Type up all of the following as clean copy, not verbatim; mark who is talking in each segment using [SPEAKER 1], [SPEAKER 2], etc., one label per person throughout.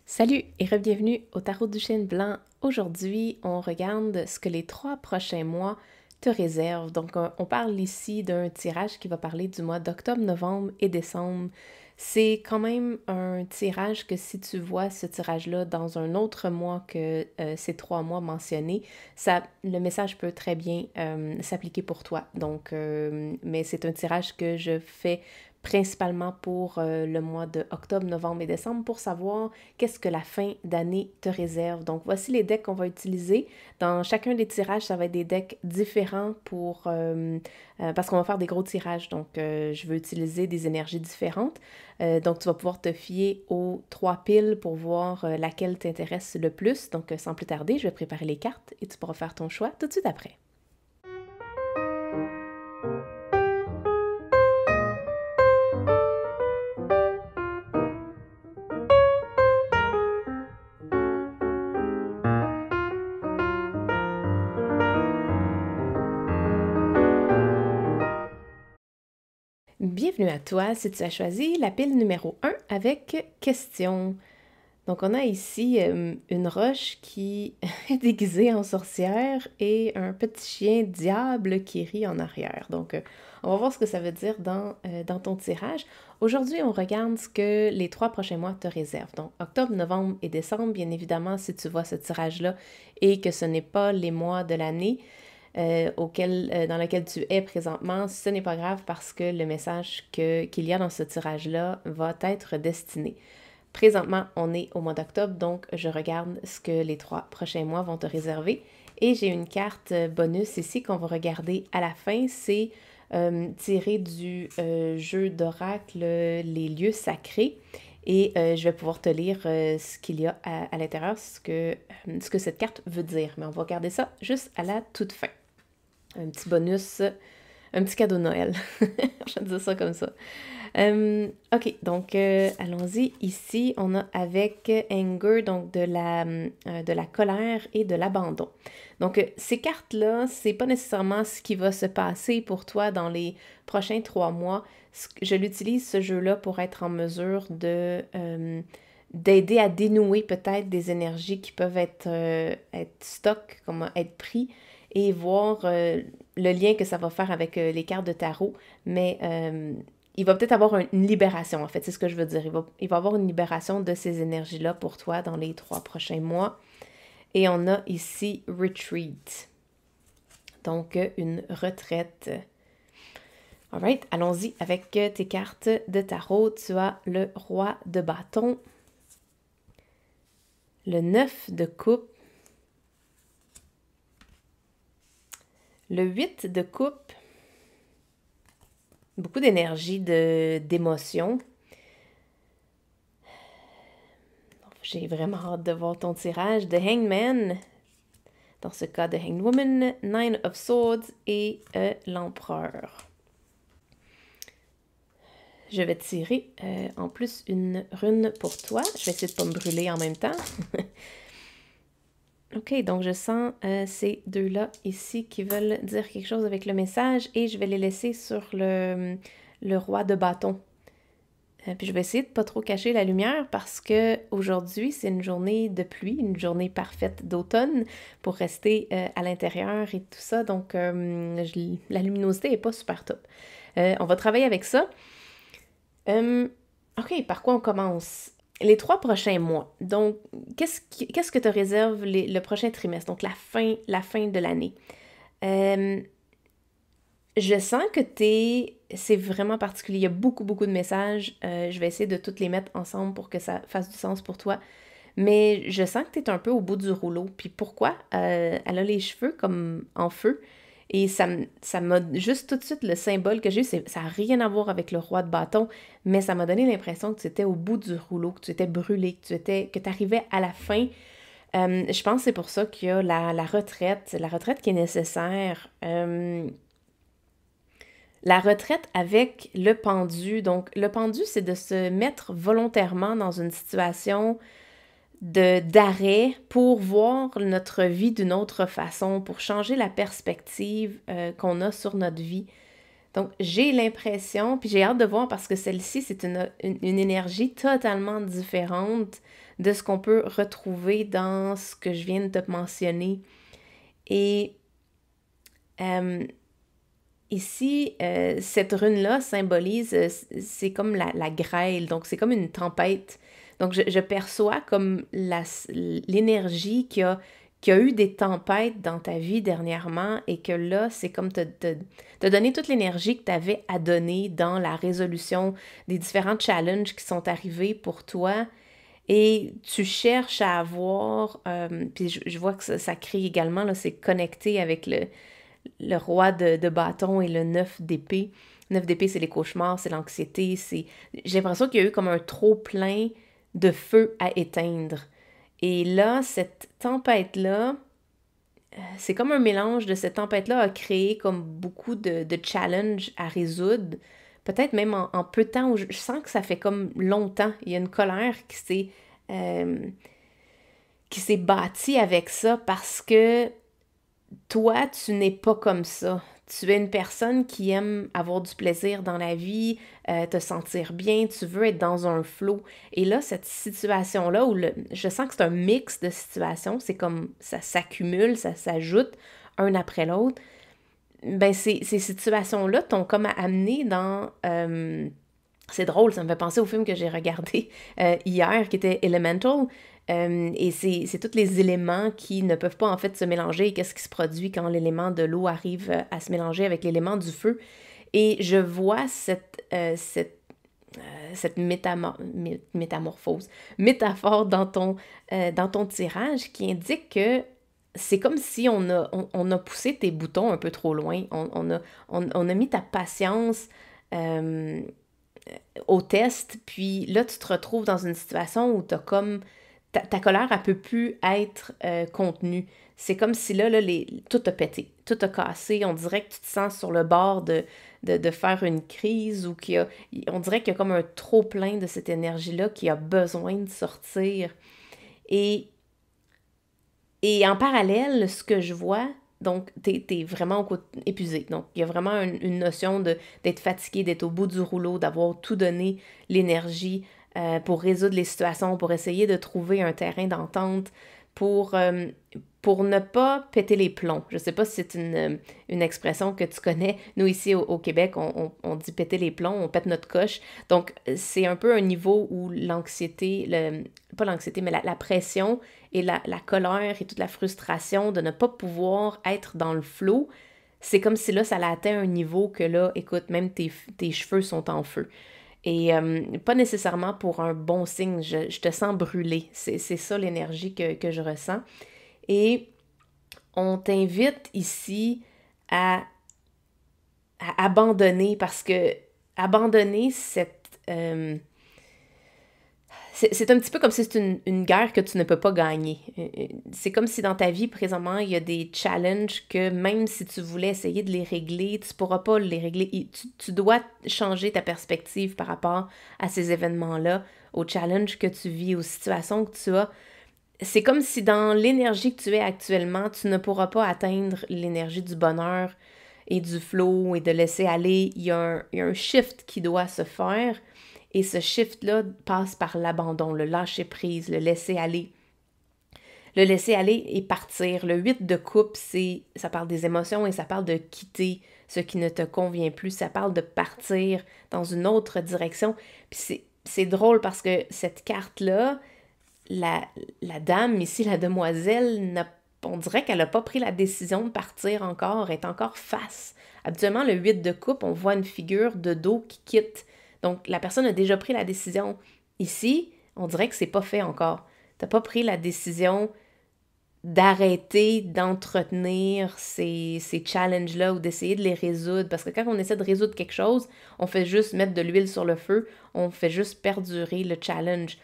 [SPEAKER 1] Salut et bienvenue au Tarot du Chêne Blanc. Aujourd'hui, on regarde ce que les 3 prochains mois te réservent. Donc, on parle ici d'un tirage qui va parler du mois d'octobre, novembre et décembre. C'est quand même un tirage que si tu vois ce tirage-là dans un autre mois que ces 3 mois mentionnés, le message peut très bien s'appliquer pour toi. Donc, mais c'est un tirage que je fais principalement pour le mois de octobre, novembre et décembre pour savoir qu'est-ce que la fin d'année te réserve. Donc, voici les decks qu'on va utiliser. Dans chacun des tirages, ça va être des decks différents parce qu'on va faire des gros tirages. Donc, je veux utiliser des énergies différentes. Donc, tu vas pouvoir te fier aux 3 piles pour voir laquelle t'intéresse le plus. Donc, sans plus tarder, je vais préparer les cartes et tu pourras faire ton choix tout de suite après. Bienvenue à toi si tu as choisi la pile numéro 1 avec question. Donc, on a ici une roche qui est déguisée en sorcière et un petit chien diable qui rit en arrière. Donc, on va voir ce que ça veut dire dans ton tirage. Aujourd'hui, on regarde ce que les 3 prochains mois te réservent. Donc, octobre, novembre et décembre, bien évidemment, si tu vois ce tirage-là et que ce n'est pas les mois de l'année, dans lequel tu es présentement, ce n'est pas grave parce que le message qu'il y a dans ce tirage-là va être destiné. Présentement, on est au mois d'octobre, donc je regarde ce que les 3 prochains mois vont te réserver. Et j'ai une carte bonus ici qu'on va regarder à la fin. C'est tiré du jeu d'oracle Les lieux sacrés. Et je vais pouvoir te lire ce qu'il y a à l'intérieur, ce que cette carte veut dire. Mais on va regarder ça juste à la toute fin. Un petit bonus, un petit cadeau de Noël. Je vais dire ça comme ça. OK, donc allons-y. Ici, on a avec anger, donc de la colère et de l'abandon. Donc, ces cartes-là, c'est pas nécessairement ce qui va se passer pour toi dans les prochains 3 mois. Je l'utilise, ce jeu-là, pour être en mesure d'aider à dénouer peut-être des énergies qui peuvent être stock, comme être pris, et voir le lien que ça va faire avec les cartes de tarot. Mais il va peut-être avoir une libération, en fait, c'est ce que je veux dire. Il va avoir une libération de ces énergies-là pour toi dans les 3 prochains mois. Et on a ici Retreat. Donc, une retraite. Alright, allons-y avec tes cartes de tarot. Tu as le roi de bâton, le 9 de coupe, le 8 de coupe, beaucoup d'énergie, d'émotion. J'ai vraiment hâte de voir ton tirage. The Hangman, dans ce cas, The Hanged Woman, Nine of Swords et l'Empereur. Je vais tirer en plus une rune pour toi. Je vais essayer de ne pas me brûler en même temps. OK, donc je sens ces deux-là ici qui veulent dire quelque chose avec le message et je vais les laisser sur le roi de bâton. Puis je vais essayer de pas trop cacher la lumière parce que aujourd'hui c'est une journée de pluie, une journée parfaite d'automne pour rester à l'intérieur et tout ça. Donc la luminosité est pas super top. On va travailler avec ça. OK, par quoi on commence? Les 3 prochains mois. Donc, qu'est-ce que te réserve le prochain trimestre? Donc, la fin de l'année. Je sens que c'est vraiment particulier. Il y a beaucoup, beaucoup de messages. Je vais essayer de toutes les mettre ensemble pour que ça fasse du sens pour toi. Mais je sens que tu es un peu au bout du rouleau. Puis pourquoi? Elle a les cheveux comme en feu. Et ça m'a juste tout de suite, le symbole que j'ai eu, ça n'a rien à voir avec le roi de bâton, mais ça m'a donné l'impression que tu étais au bout du rouleau, que tu étais brûlé, que tu arrivais à la fin. Je pense que c'est pour ça qu'il y a la retraite qui est nécessaire. La retraite avec le pendu. Donc, le pendu, c'est de se mettre volontairement dans une situation d'arrêt pour voir notre vie d'une autre façon, pour changer la perspective qu'on a sur notre vie. Donc, j'ai l'impression, puis j'ai hâte de voir parce que celle-ci, c'est une énergie totalement différente de ce qu'on peut retrouver dans ce que je viens de te mentionner. Et ici, cette rune-là symbolise, c'est comme la grêle, donc c'est comme une tempête. Donc je perçois comme l'énergie qui a eu des tempêtes dans ta vie dernièrement et que là, c'est comme te donner toute l'énergie que tu avais à donner dans la résolution des différents challenges qui sont arrivés pour toi. Et tu cherches à avoir, puis je vois que ça crée également, là, c'est connecté avec le roi de bâton et le 9 d'épée. 9 d'épée, c'est les cauchemars, c'est l'anxiété, j'ai l'impression qu'il y a eu comme un trop-plein de feu à éteindre. Et là, cette tempête-là, c'est comme un mélange de cette tempête-là a créé comme beaucoup de challenges à résoudre. Peut-être même en peu de temps, où je sens que ça fait comme longtemps. Il y a une colère euh, qui s'est bâtie avec ça parce que toi, tu n'es pas comme ça. Tu es une personne qui aime avoir du plaisir dans la vie, te sentir bien, tu veux être dans un flow. Et là, cette situation-là, je sens que c'est un mix de situations, c'est comme ça s'accumule, ça s'ajoute un après l'autre. Ben, ces situations-là t'ont comme amené dans... c'est drôle, ça me fait penser au film que j'ai regardé hier, qui était Elemental. Et c'est tous les éléments qui ne peuvent pas en fait se mélanger et qu'est-ce qui se produit quand l'élément de l'eau arrive à se mélanger avec l'élément du feu. Et je vois cette métamorphose, métaphore dans ton tirage qui indique que c'est comme si on a poussé tes boutons un peu trop loin. On a mis ta patience au test, puis là, tu te retrouves dans une situation où t'as comme... Ta colère, elle peut plus être contenue. C'est comme si là, tout a pété, tout a cassé. On dirait que tu te sens sur le bord de faire une crise ou on dirait qu'il y a comme un trop-plein de cette énergie-là qui a besoin de sortir. Et en parallèle, ce que je vois, donc, t'es vraiment épuisé. Donc, il y a vraiment une notion d'être fatigué, d'être au bout du rouleau, d'avoir tout donné l'énergie pour résoudre les situations, pour essayer de trouver un terrain d'entente, pour, euh, pour ne pas péter les plombs. Je sais pas si c'est une expression que tu connais. Nous, ici, au Québec, on dit péter les plombs, on pète notre coche. Donc, c'est un peu un niveau où l'anxiété, pas l'anxiété, mais la pression et la colère et toute la frustration de ne pas pouvoir être dans le flow, c'est comme si là, ça l'a atteint un niveau que là, écoute, même tes cheveux sont en feu. Et pas nécessairement pour un bon signe, je te sens brûler. C'est ça l'énergie que je ressens. Et on t'invite ici à abandonner parce que abandonner c'est un petit peu comme si c'est une guerre que tu ne peux pas gagner. C'est comme si dans ta vie, présentement, il y a des challenges que même si tu voulais essayer de les régler, tu ne pourras pas les régler. Tu dois changer ta perspective par rapport à ces événements-là, aux challenges que tu vis, aux situations que tu as. C'est comme si dans l'énergie que tu es actuellement, tu ne pourras pas atteindre l'énergie du bonheur et du flow et de laisser aller. Il y a un shift qui doit se faire. Et ce shift-là passe par l'abandon, le lâcher-prise, le laisser aller. Le laisser aller et partir. Le 8 de coupe, ça parle des émotions et ça parle de quitter ce qui ne te convient plus. Ça parle de partir dans une autre direction. Puis c'est drôle parce que cette carte-là, la dame ici, la demoiselle, on dirait qu'elle n'a pas pris la décision de partir encore, elle est encore face. Habituellement, le 8 de coupe, on voit une figure de dos qui quitte. Donc, la personne a déjà pris la décision. Ici, on dirait que c'est pas fait encore. Tu n'as pas pris la décision d'arrêter d'entretenir ces challenges-là ou d'essayer de les résoudre. Parce que quand on essaie de résoudre quelque chose, on fait juste mettre de l'huile sur le feu, on fait juste perdurer le challenge.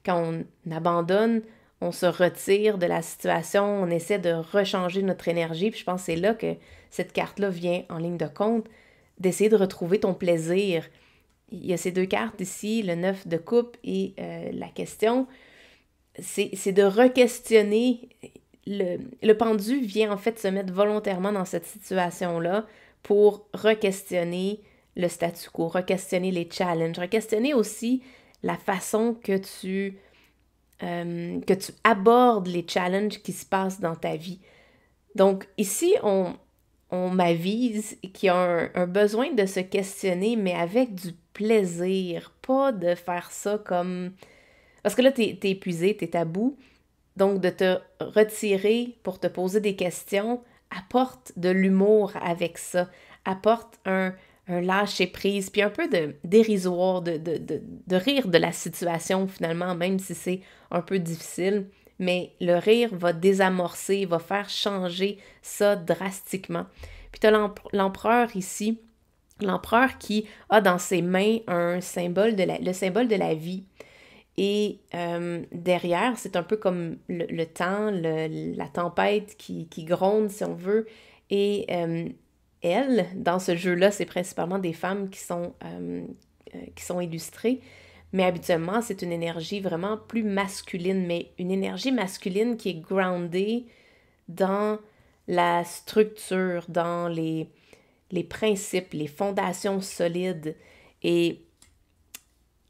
[SPEAKER 1] Quand on abandonne, on se retire de la situation, on essaie de rechanger notre énergie. Puis je pense que c'est là que cette carte-là vient en ligne de compte, d'essayer de retrouver ton plaisir. Il y a ces deux cartes ici, le 9 de coupe et la question. C'est de re-questionner. Le pendu vient en fait se mettre volontairement dans cette situation-là pour re-questionner le statu quo, re-questionner les challenges, re-questionner aussi la façon que tu que tu abordes les challenges qui se passent dans ta vie. Donc ici, on m'avise qu'il y a un besoin de se questionner, mais avec du plaisir, pas de faire ça comme... Parce que là, t'es épuisé, t'es à bout, donc de te retirer pour te poser des questions, apporte de l'humour avec ça, apporte un lâcher-prise, puis un peu de dérisoire, de rire de la situation finalement, même si c'est un peu difficile. Mais le rire va désamorcer, va faire changer ça drastiquement. Puis tu as l'empereur ici, l'empereur qui a dans ses mains un symbole le symbole de la vie. Et derrière, c'est un peu comme le temps, la tempête qui gronde, si on veut. Et elle, dans ce jeu-là, c'est principalement des femmes qui sont illustrées. Mais habituellement, c'est une énergie vraiment plus masculine, mais une énergie masculine qui est groundée dans la structure, dans les principes, les fondations solides. Et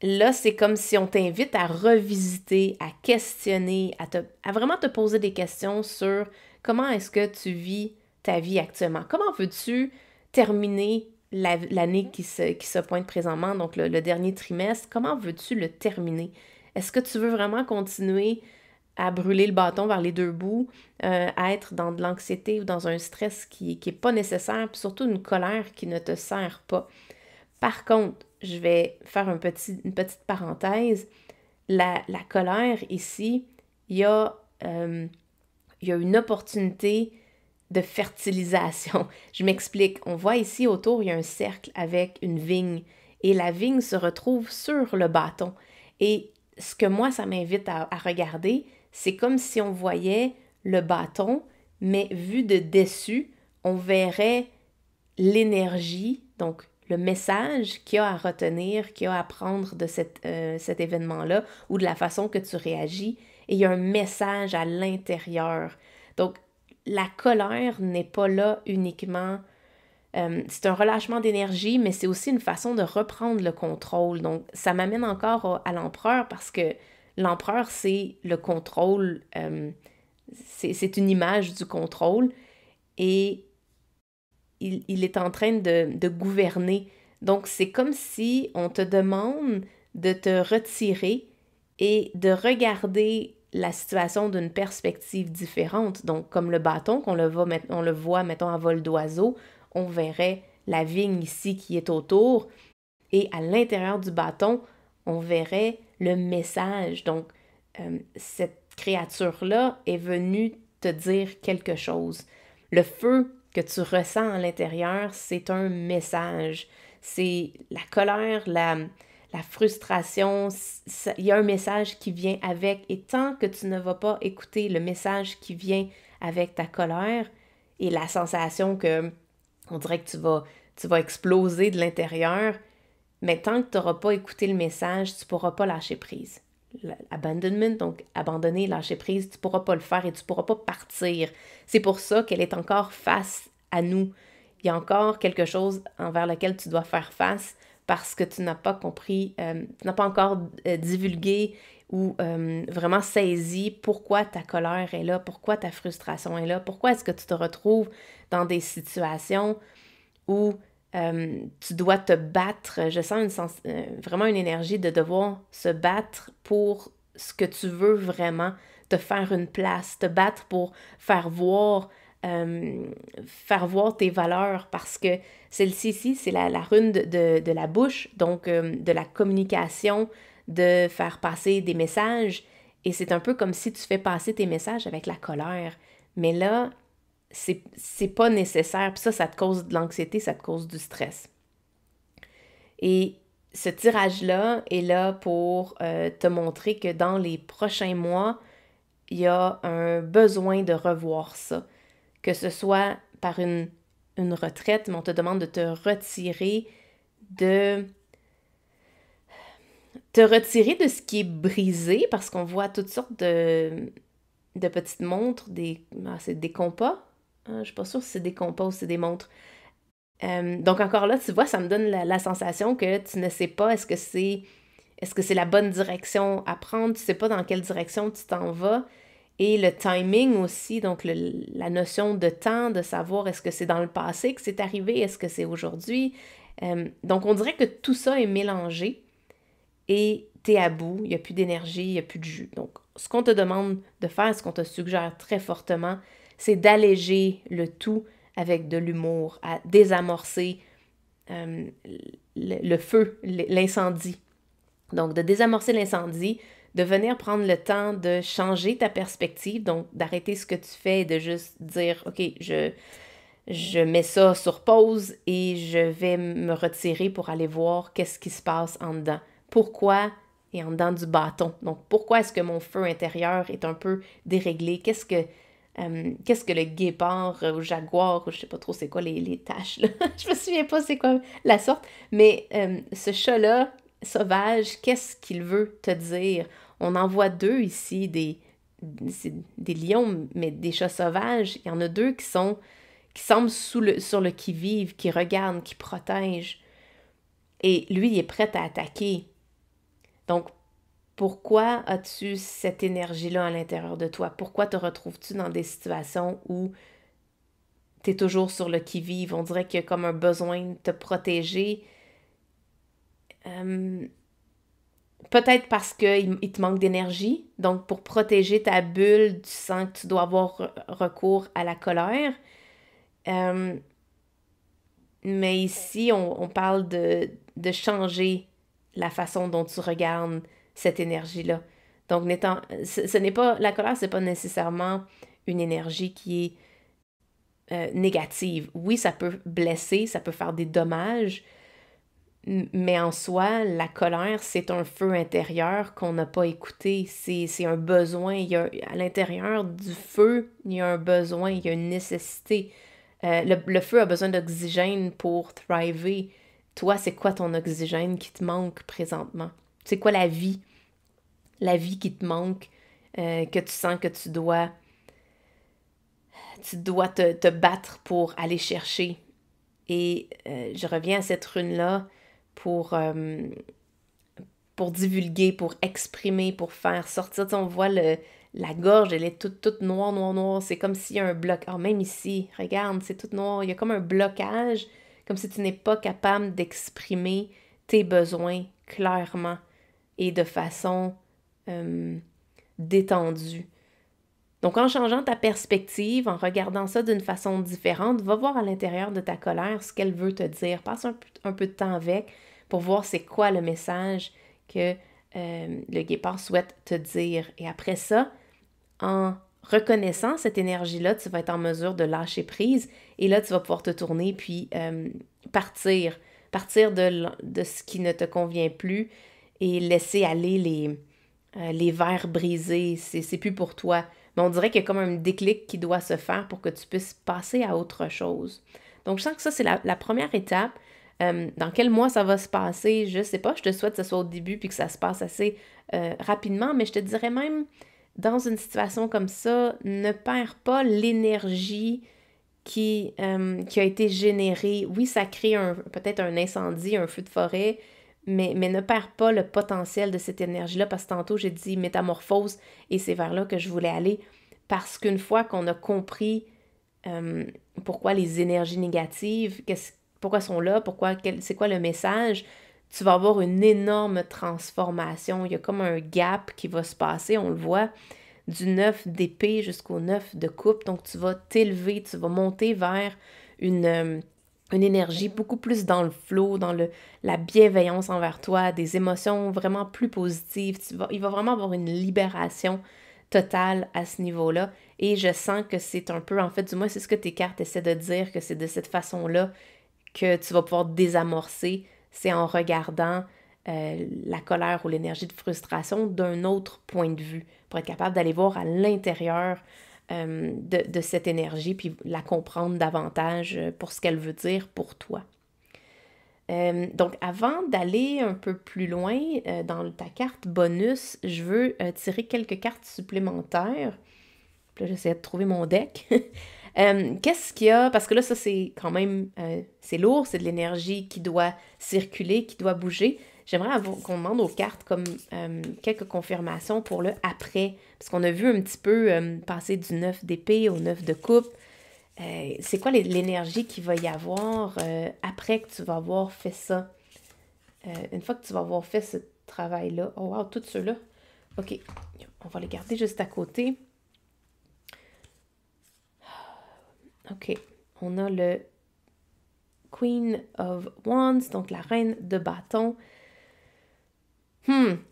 [SPEAKER 1] là, c'est comme si on t'invite à revisiter, à questionner, à vraiment te poser des questions sur comment est-ce que tu vis ta vie actuellement. Comment veux-tu terminer l'année qui se pointe présentement, donc le dernier trimestre? Comment veux-tu le terminer? Est-ce que tu veux vraiment continuer à brûler le bâton vers les deux bouts, à être dans de l'anxiété ou dans un stress qui n'est pas nécessaire, puis surtout une colère qui ne te sert pas? Par contre, je vais faire une petite parenthèse. La colère ici, il y a une opportunité de fertilisation. Je m'explique. On voit ici autour, il y a un cercle avec une vigne et la vigne se retrouve sur le bâton. Et ce que moi, ça m'invite à regarder, c'est comme si on voyait le bâton, mais vu de dessus, on verrait l'énergie, donc le message qu'il y a à retenir, qu'il y a à prendre de cet événement-là ou de la façon que tu réagis. Et il y a un message à l'intérieur. Donc, la colère n'est pas là uniquement... c'est un relâchement d'énergie, mais c'est aussi une façon de reprendre le contrôle. Donc, ça m'amène encore à l'empereur parce que l'empereur, c'est le contrôle, c'est une image du contrôle. Et il est en train de gouverner. Donc, c'est comme si on te demande de te retirer et de regarder la situation d'une perspective différente. Donc, comme le bâton, on le voit, mettons, à vol d'oiseau, on verrait la vigne ici qui est autour, et à l'intérieur du bâton, on verrait le message. Donc, cette créature-là est venue te dire quelque chose. Le feu que tu ressens à l'intérieur, c'est un message. C'est la colère, la frustration, il y a un message qui vient avec. Et tant que tu ne vas pas écouter le message qui vient avec ta colère et la sensation que on dirait que tu vas exploser de l'intérieur, mais tant que tu n'auras pas écouté le message, tu ne pourras pas lâcher prise. L'abandonment, donc abandonner, lâcher prise, tu ne pourras pas le faire et tu ne pourras pas partir. C'est pour ça qu'elle est encore face à nous. Il y a encore quelque chose envers lequel tu dois faire face parce que tu n'as pas compris, tu n'as pas encore divulgué ou vraiment saisi pourquoi ta colère est là, pourquoi ta frustration est là, pourquoi est-ce que tu te retrouves dans des situations où tu dois te battre. Je sens vraiment une énergie de devoir se battre pour ce que tu veux vraiment, te faire une place, te battre pour faire voir tes valeurs parce que celle-ci ici, c'est la rune de la bouche, donc de la communication, de faire passer des messages. Et c'est un peu comme si tu fais passer tes messages avec la colère. Mais là, c'est pas nécessaire. Puis ça te cause de l'anxiété, ça te cause du stress. Et ce tirage-là est là pour te montrer que dans les prochains mois, il y a un besoin de revoir ça. Que ce soit par une retraite, mais on te demande de te retirer de de ce qui est brisé, parce qu'on voit toutes sortes de petites montres, c'est des compas. Je suis pas sûre si c'est des compas ou si c'est des montres. Donc encore là, tu vois, ça me donne la sensation que tu ne sais pas est-ce que c'est est-ce que c'est la bonne direction à prendre? Tu sais pas dans quelle direction tu t'en vas. Et le timing aussi, donc la notion de temps, de savoir est-ce que c'est dans le passé que c'est arrivé, est-ce que c'est aujourd'hui. Donc on dirait que tout ça est mélangé et t'es à bout, il n'y a plus d'énergie, il n'y a plus de jus. Donc ce qu'on te demande de faire, ce qu'on te suggère très fortement, c'est d'alléger le tout avec de l'humour, à désamorcer le feu, l'incendie. Donc, de désamorcer l'incendie, de venir prendre le temps de changer ta perspective, donc d'arrêter ce que tu fais et de juste dire, OK, je mets ça sur pause et je vais me retirer pour aller voir qu'est-ce qui se passe en dedans. Pourquoi et en dedans du bâton. Donc, pourquoi est-ce que mon feu intérieur est un peu déréglé? Qu'est-ce que le guépard ou jaguar, ou je sais pas trop c'est quoi les taches, là. Je me souviens pas c'est quoi la sorte, mais ce chat-là, sauvage, qu'est-ce qu'il veut te dire? On en voit deux ici, des lions, mais des chats sauvages. Il y en a deux qui semblent sur le qui-vive, qui regardent, qui protègent. Et lui, il est prêt à attaquer. Donc, pourquoi as-tu cette énergie-là à l'intérieur de toi? Pourquoi te retrouves-tu dans des situations où tu es toujours sur le qui-vive? On dirait qu'il y a comme un besoin de te protéger. Peut-être parce qu'il te manque d'énergie. Donc, pour protéger ta bulle, tu sens que tu dois avoir recours à la colère. Mais ici, on parle de changer la façon dont tu regardes cette énergie-là. Donc, ce n'est pas, la colère, c'est pas nécessairement une énergie qui est négative. Oui, ça peut blesser, ça peut faire des dommages, mais en soi, la colère, c'est un feu intérieur qu'on n'a pas écouté. C'est un besoin. À l'intérieur du feu, il y a un besoin, il y a une nécessité. Le feu a besoin d'oxygène pour thriver. Toi, c'est quoi ton oxygène qui te manque présentement? C'est quoi la vie? La vie qui te manque, que tu sens que tu dois te battre pour aller chercher. Et je reviens à cette rune-là pour divulguer, pour exprimer, pour faire sortir. Tu sais, on voit la gorge, elle est toute noire, noire, noire. C'est comme s'il y a un bloc. Ah, même ici, regarde, c'est tout noir. Il y a comme un blocage, comme si tu n'es pas capable d'exprimer tes besoins clairement et de façon détendue. Donc, en changeant ta perspective, en regardant ça d'une façon différente, va voir à l'intérieur de ta colère ce qu'elle veut te dire. Passe un peu de temps avec pour voir c'est quoi le message que le guépard souhaite te dire. Et après ça, en reconnaissant cette énergie-là, tu vas être en mesure de lâcher prise et là, tu vas pouvoir te tourner puis partir de ce qui ne te convient plus et laisser aller les verres brisés. C'est plus pour toi. Mais on dirait qu'il y a comme un déclic qui doit se faire pour que tu puisses passer à autre chose. Donc, je sens que ça, c'est la première étape. Dans quel mois ça va se passer, je sais pas. Je te souhaite que ce soit au début puis que ça se passe assez rapidement, mais je te dirais même, dans une situation comme ça, ne perds pas l'énergie qui a été générée. Oui, ça crée peut-être un incendie, un feu de forêt, mais ne perds pas le potentiel de cette énergie-là, parce que tantôt, j'ai dit métamorphose, et c'est vers là que je voulais aller, parce qu'une fois qu'on a compris pourquoi les énergies négatives, pourquoi elles sont là, c'est quoi le message, tu vas avoir une énorme transformation. Il y a comme un gap qui va se passer, on le voit, du 9 d'épée jusqu'au 9 de coupe. Donc, tu vas t'élever, tu vas monter vers une énergie beaucoup plus dans le flow, dans la bienveillance envers toi, des émotions vraiment plus positives. Il va vraiment avoir une libération totale à ce niveau-là. Et je sens que c'est un peu, en fait, du moins, c'est ce que tes cartes essaient de dire, que c'est de cette façon-là que tu vas pouvoir désamorcer. C'est en regardant la colère ou l'énergie de frustration d'un autre point de vue, pour être capable d'aller voir à l'intérieur de cette énergie, puis la comprendre davantage pour ce qu'elle veut dire pour toi. Donc, avant d'aller un peu plus loin dans ta carte bonus, je veux tirer quelques cartes supplémentaires. Puis là, j'essaie de trouver mon deck. Qu'est-ce qu'il y a? Parce que là, ça, c'est quand même, c'est lourd, c'est de l'énergie qui doit circuler, qui doit bouger. j'aimerais qu'on demande aux cartes comme quelques confirmations pour le après. Parce qu'on a vu un petit peu passer du 9 d'épée au 9 de coupe. C'est quoi l'énergie qu'il va y avoir après que tu vas avoir fait ça? Une fois que tu vas avoir fait ce travail-là. Oh wow, tous ceux-là. OK, on va les garder juste à côté. OK, on a le Queen of Wands, donc la reine de bâton.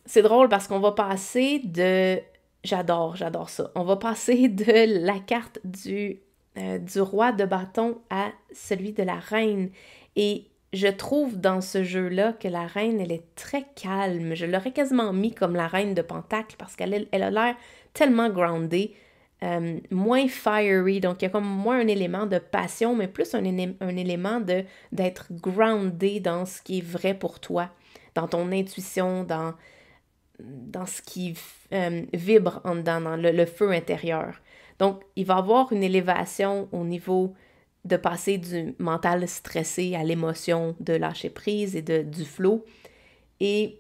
[SPEAKER 1] C'est drôle parce qu'on va passer de... J'adore ça. On va passer de la carte du roi de bâton à celui de la reine. Et je trouve dans ce jeu-là que la reine, elle est très calme. Je l'aurais quasiment mis comme la reine de Pentacle parce qu'elle a l'air tellement groundée, moins fiery. Donc, il y a comme moins un élément de passion, mais plus un élément d'être groundé dans ce qui est vrai pour toi, dans ton intuition, dans ce qui vibre en dedans, dans le feu intérieur. Donc, il va y avoir une élévation au niveau de passer du mental stressé à l'émotion de lâcher prise et du flow. Et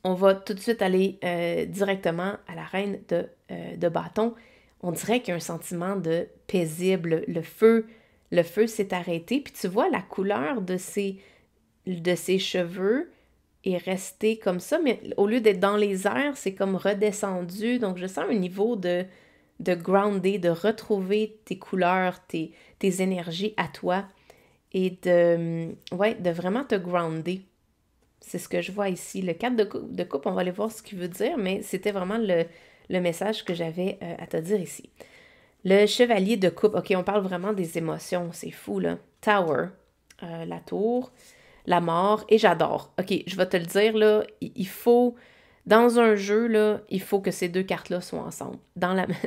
[SPEAKER 1] on va tout de suite aller directement à la reine de bâton. On dirait qu'il y a un sentiment de paisible. Le feu s'est arrêté. Puis tu vois la couleur de ses cheveux est resté comme ça, mais au lieu d'être dans les airs, c'est comme redescendu. Donc, je sens un niveau de grounder, de retrouver tes couleurs, tes énergies à toi et de vraiment te grounder. C'est ce que je vois ici. Le 4 de coupe, on va aller voir ce qu'il veut dire, mais c'était vraiment le message que j'avais à te dire ici. Le chevalier de coupe, OK, on parle vraiment des émotions, c'est fou, là. Tower, la tour, la mort, et j'adore. OK, je vais te le dire, là, il faut, dans un jeu, là, il faut que ces deux cartes-là soient ensemble.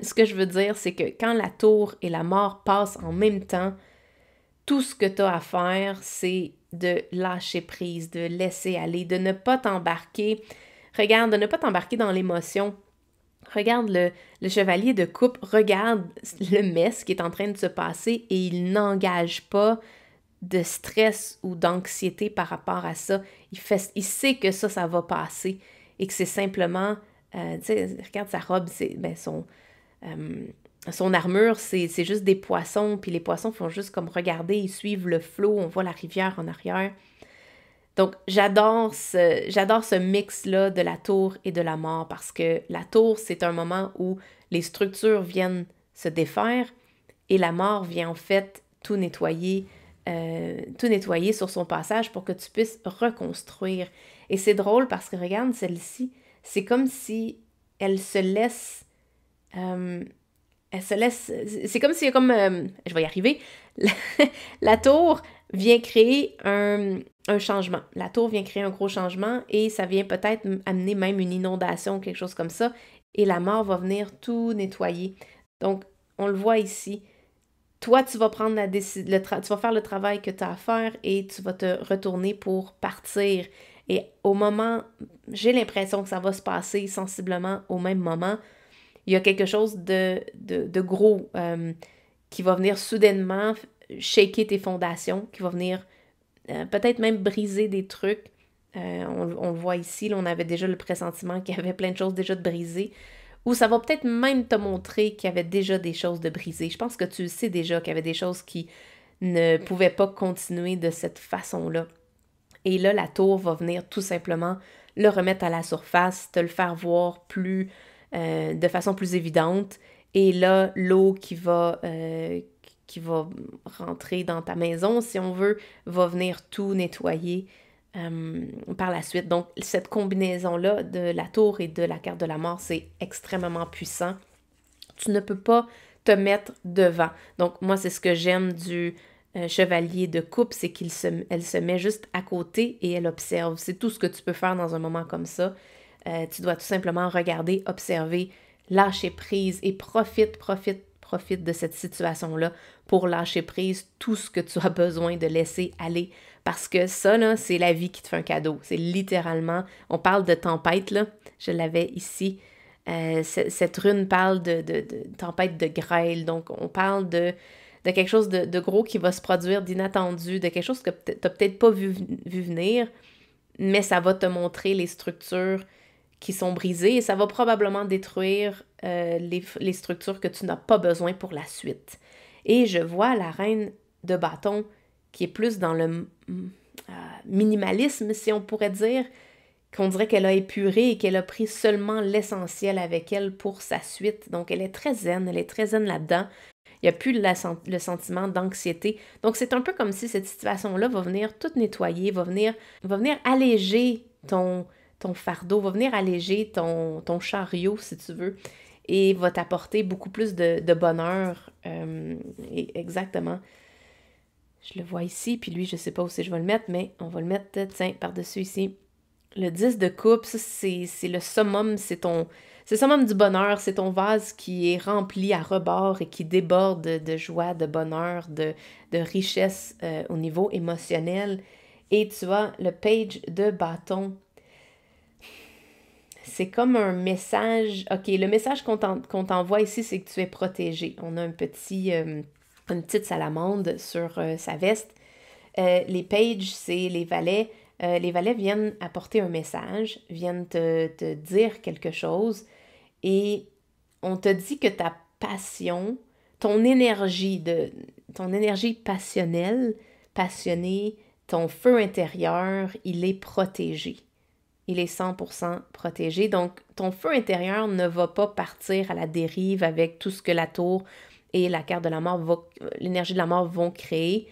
[SPEAKER 1] Ce que je veux dire, c'est que quand la tour et la mort passent en même temps, tout ce que tu as à faire, c'est de lâcher prise, de laisser aller, de ne pas t'embarquer. Regarde, de ne pas t'embarquer dans l'émotion. Regarde le chevalier de coupe, regarde le mess qui est en train de se passer et il n'engage pas de stress ou d'anxiété par rapport à ça. Il sait que ça va passer et que c'est simplement, tu sais, regarde sa robe, son armure, c'est juste des poissons, puis les poissons font juste comme regarder, ils suivent le flot, on voit la rivière en arrière. Donc, j'adore ce mix-là de la tour et de la mort parce que la tour, c'est un moment où les structures viennent se défaire et la mort vient en fait tout nettoyer sur son passage pour que tu puisses reconstruire. Et c'est drôle parce que regarde celle-ci, c'est comme si elle se laisse... c'est comme si, je vais y arriver, la tour vient créer un changement. La tour vient créer un gros changement et ça vient peut-être amener même une inondation, quelque chose comme ça. Et la mort va venir tout nettoyer. Donc, on le voit ici. Toi, tu vas prendre tu vas faire le travail que tu as à faire et tu vas te retourner pour partir. Et au moment, j'ai l'impression que ça va se passer sensiblement au même moment. Il y a quelque chose de gros qui va venir soudainement shaker tes fondations, qui va venir peut-être même briser des trucs. On le voit ici, là, on avait déjà le pressentiment qu'il y avait plein de choses déjà de brisées. Ou ça va peut-être même te montrer qu'il y avait déjà des choses de brisées. Je pense que tu le sais déjà qu'il y avait des choses qui ne pouvaient pas continuer de cette façon-là. Et là, la tour va venir tout simplement le remettre à la surface, te le faire voir de façon plus évidente. Et là, l'eau qui va rentrer dans ta maison, si on veut, va venir tout nettoyer par la suite. Donc, cette combinaison-là de la tour et de la carte de la mort, c'est extrêmement puissant. Tu ne peux pas te mettre devant. Donc, moi, c'est ce que j'aime du chevalier de coupe, c'est qu'elle se met juste à côté et elle observe. C'est tout ce que tu peux faire dans un moment comme ça. Tu dois tout simplement regarder, observer, lâcher prise et profite de cette situation-là pour lâcher prise tout ce que tu as besoin de laisser aller. Parce que ça, là, c'est la vie qui te fait un cadeau. C'est littéralement, on parle de tempête, là, je l'avais ici. Cette rune parle de tempête de grêle, donc on parle de quelque chose de gros qui va se produire, d'inattendu, de quelque chose que tu n'as peut-être pas vu venir, mais ça va te montrer les structures qui sont brisées et ça va probablement détruire les structures que tu n'as pas besoin pour la suite. Et je vois la reine de bâton qui est plus dans le minimalisme, si on pourrait dire, qu'on dirait qu'elle a épuré et qu'elle a pris seulement l'essentiel avec elle pour sa suite. Donc, elle est très zen là-dedans. Il n'y a plus le sentiment d'anxiété. Donc, c'est un peu comme si cette situation-là va venir tout nettoyer, va venir alléger ton fardeau, va venir alléger ton chariot, si tu veux, et va t'apporter beaucoup plus de bonheur. Exactement. Je le vois ici, puis lui, je ne sais pas où c'est je vais le mettre, mais on va le mettre, tiens, par-dessus ici. Le 10 de coupe, ça, c'est le summum, c'est le summum du bonheur, c'est ton vase qui est rempli à rebord et qui déborde de joie, de bonheur, de richesse au niveau émotionnel. Et tu as le page de bâton. C'est comme un message. OK, le message qu'on t'envoie ici, c'est que tu es protégé. On a une petite salamandre sur sa veste. Les pages, c'est les valets. Les valets viennent apporter un message, viennent te dire quelque chose et on te dit que ta passion, ton énergie passionnée, ton feu intérieur, il est protégé. Il est 100% protégé. Donc, ton feu intérieur ne va pas partir à la dérive avec tout ce que la tour et la carte de la mort, l'énergie de la mort vont créer.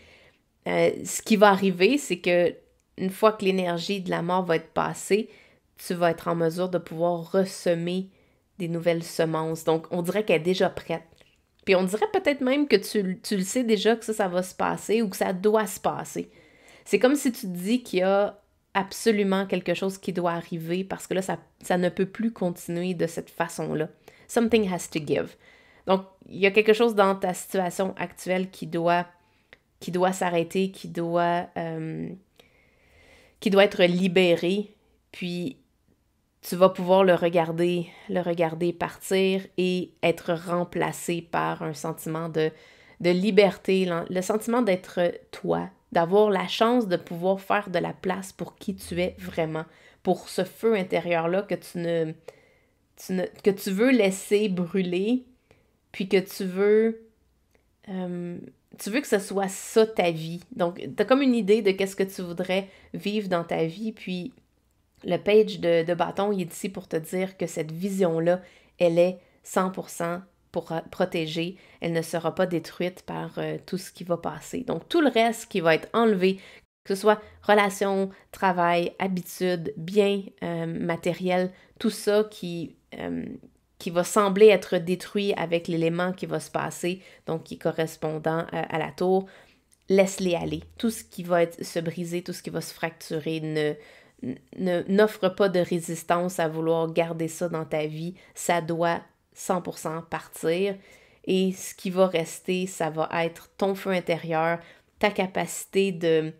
[SPEAKER 1] Ce qui va arriver, c'est que une fois que l'énergie de la mort va être passée, tu vas être en mesure de pouvoir ressemer des nouvelles semences. Donc, on dirait qu'elle est déjà prête. Puis on dirait peut-être même que tu le sais déjà que ça va se passer ou que ça doit se passer. C'est comme si tu te dis qu'il y a absolument quelque chose qui doit arriver parce que là, ça ne peut plus continuer de cette façon-là. Something has to give. Donc, il y a quelque chose dans ta situation actuelle qui doit s'arrêter, qui doit être libéré, puis tu vas pouvoir le regarder partir et être remplacé par un sentiment de liberté, le sentiment d'être toi, d'avoir la chance de pouvoir faire de la place pour qui tu es vraiment, pour ce feu intérieur-là que que tu veux laisser brûler, puis que tu veux que ce soit ça ta vie. Donc, tu as comme une idée de qu'est-ce que tu voudrais vivre dans ta vie, puis le page de bâton, il est ici pour te dire que cette vision-là, elle est 100% protégée. Elle ne sera pas détruite par tout ce qui va passer. Donc, tout le reste qui va être enlevé, que ce soit relation, travail, habitude, bien matériel, tout ça qui va sembler être détruit avec l'élément qui va se passer, donc qui est correspondant à la tour, laisse-les aller. Tout ce qui va se briser, tout ce qui va se fracturer, n'offre pas de résistance à vouloir garder ça dans ta vie. Ça doit 100% partir. Et ce qui va rester, ça va être ton feu intérieur, ta capacité de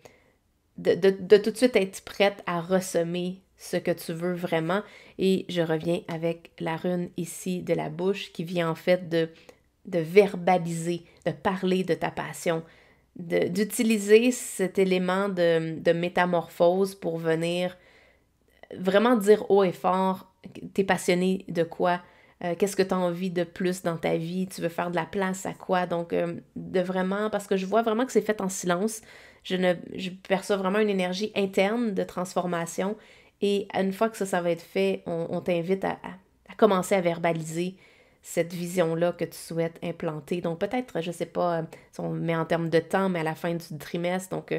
[SPEAKER 1] tout de suite être prête à ressemer ce que tu veux vraiment. Et je reviens avec la rune ici de la bouche qui vient en fait de verbaliser, de parler de ta passion, d'utiliser cet élément de métamorphose pour venir vraiment dire haut et fort, t'es passionné de quoi, qu'est-ce que tu as envie de plus dans ta vie, tu veux faire de la place à quoi, donc de vraiment, parce que je vois vraiment que c'est fait en silence, je perçois vraiment une énergie interne de transformation et une fois que ça va être fait, on t'invite à commencer à verbaliser cette vision-là que tu souhaites implanter. Donc peut-être, je sais pas, si on met en termes de temps, mais à la fin du trimestre, donc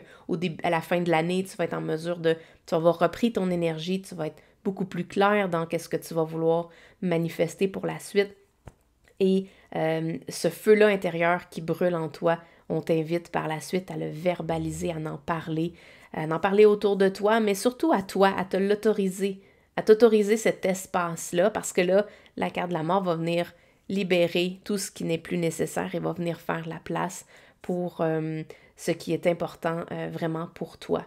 [SPEAKER 1] à la fin de l'année, tu vas être en mesure tu vas avoir repris ton énergie, tu vas être beaucoup plus clair dans qu'est-ce que tu vas vouloir manifester pour la suite. Et ce feu-là intérieur qui brûle en toi, on t'invite par la suite à le verbaliser, à en parler autour de toi, mais surtout à toi, à t'autoriser cet espace-là, parce que là, la carte de la mort va venir libérer tout ce qui n'est plus nécessaire et va venir faire la place pour ce qui est important vraiment pour toi.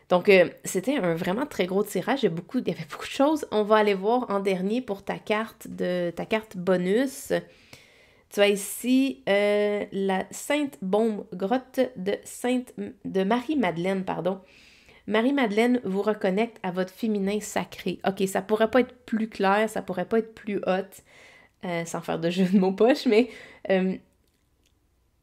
[SPEAKER 1] Donc, c'était un vraiment très gros tirage. Il y avait beaucoup de choses. On va aller voir en dernier pour ta carte bonus. Tu as ici la Sainte Baume, grotte de Marie-Madeleine, pardon. Marie-Madeleine vous reconnecte à votre féminin sacré. OK, ça pourrait pas être plus clair, ça pourrait pas être plus hot, sans faire de jeu de mots poche, mais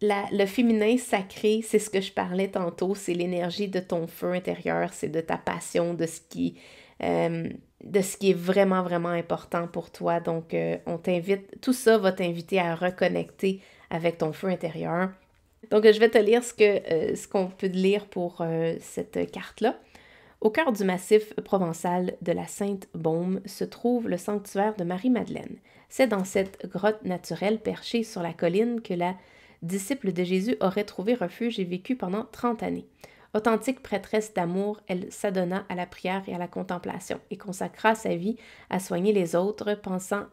[SPEAKER 1] le féminin sacré, c'est ce que je parlais tantôt, c'est l'énergie de ton feu intérieur, c'est de ta passion, de ce qui est vraiment, vraiment important pour toi. Donc, on t'invite, tout ça va t'inviter à reconnecter avec ton feu intérieur. Donc, je vais te lire ce qu'on peut lire pour cette carte-là. Au cœur du massif provençal de la Sainte-Baume se trouve le sanctuaire de Marie-Madeleine. C'est dans cette grotte naturelle perchée sur la colline que la disciple de Jésus aurait trouvé refuge et vécu pendant 30 années. Authentique prêtresse d'amour, elle s'adonna à la prière et à la contemplation et consacra sa vie à soigner les autres, pensant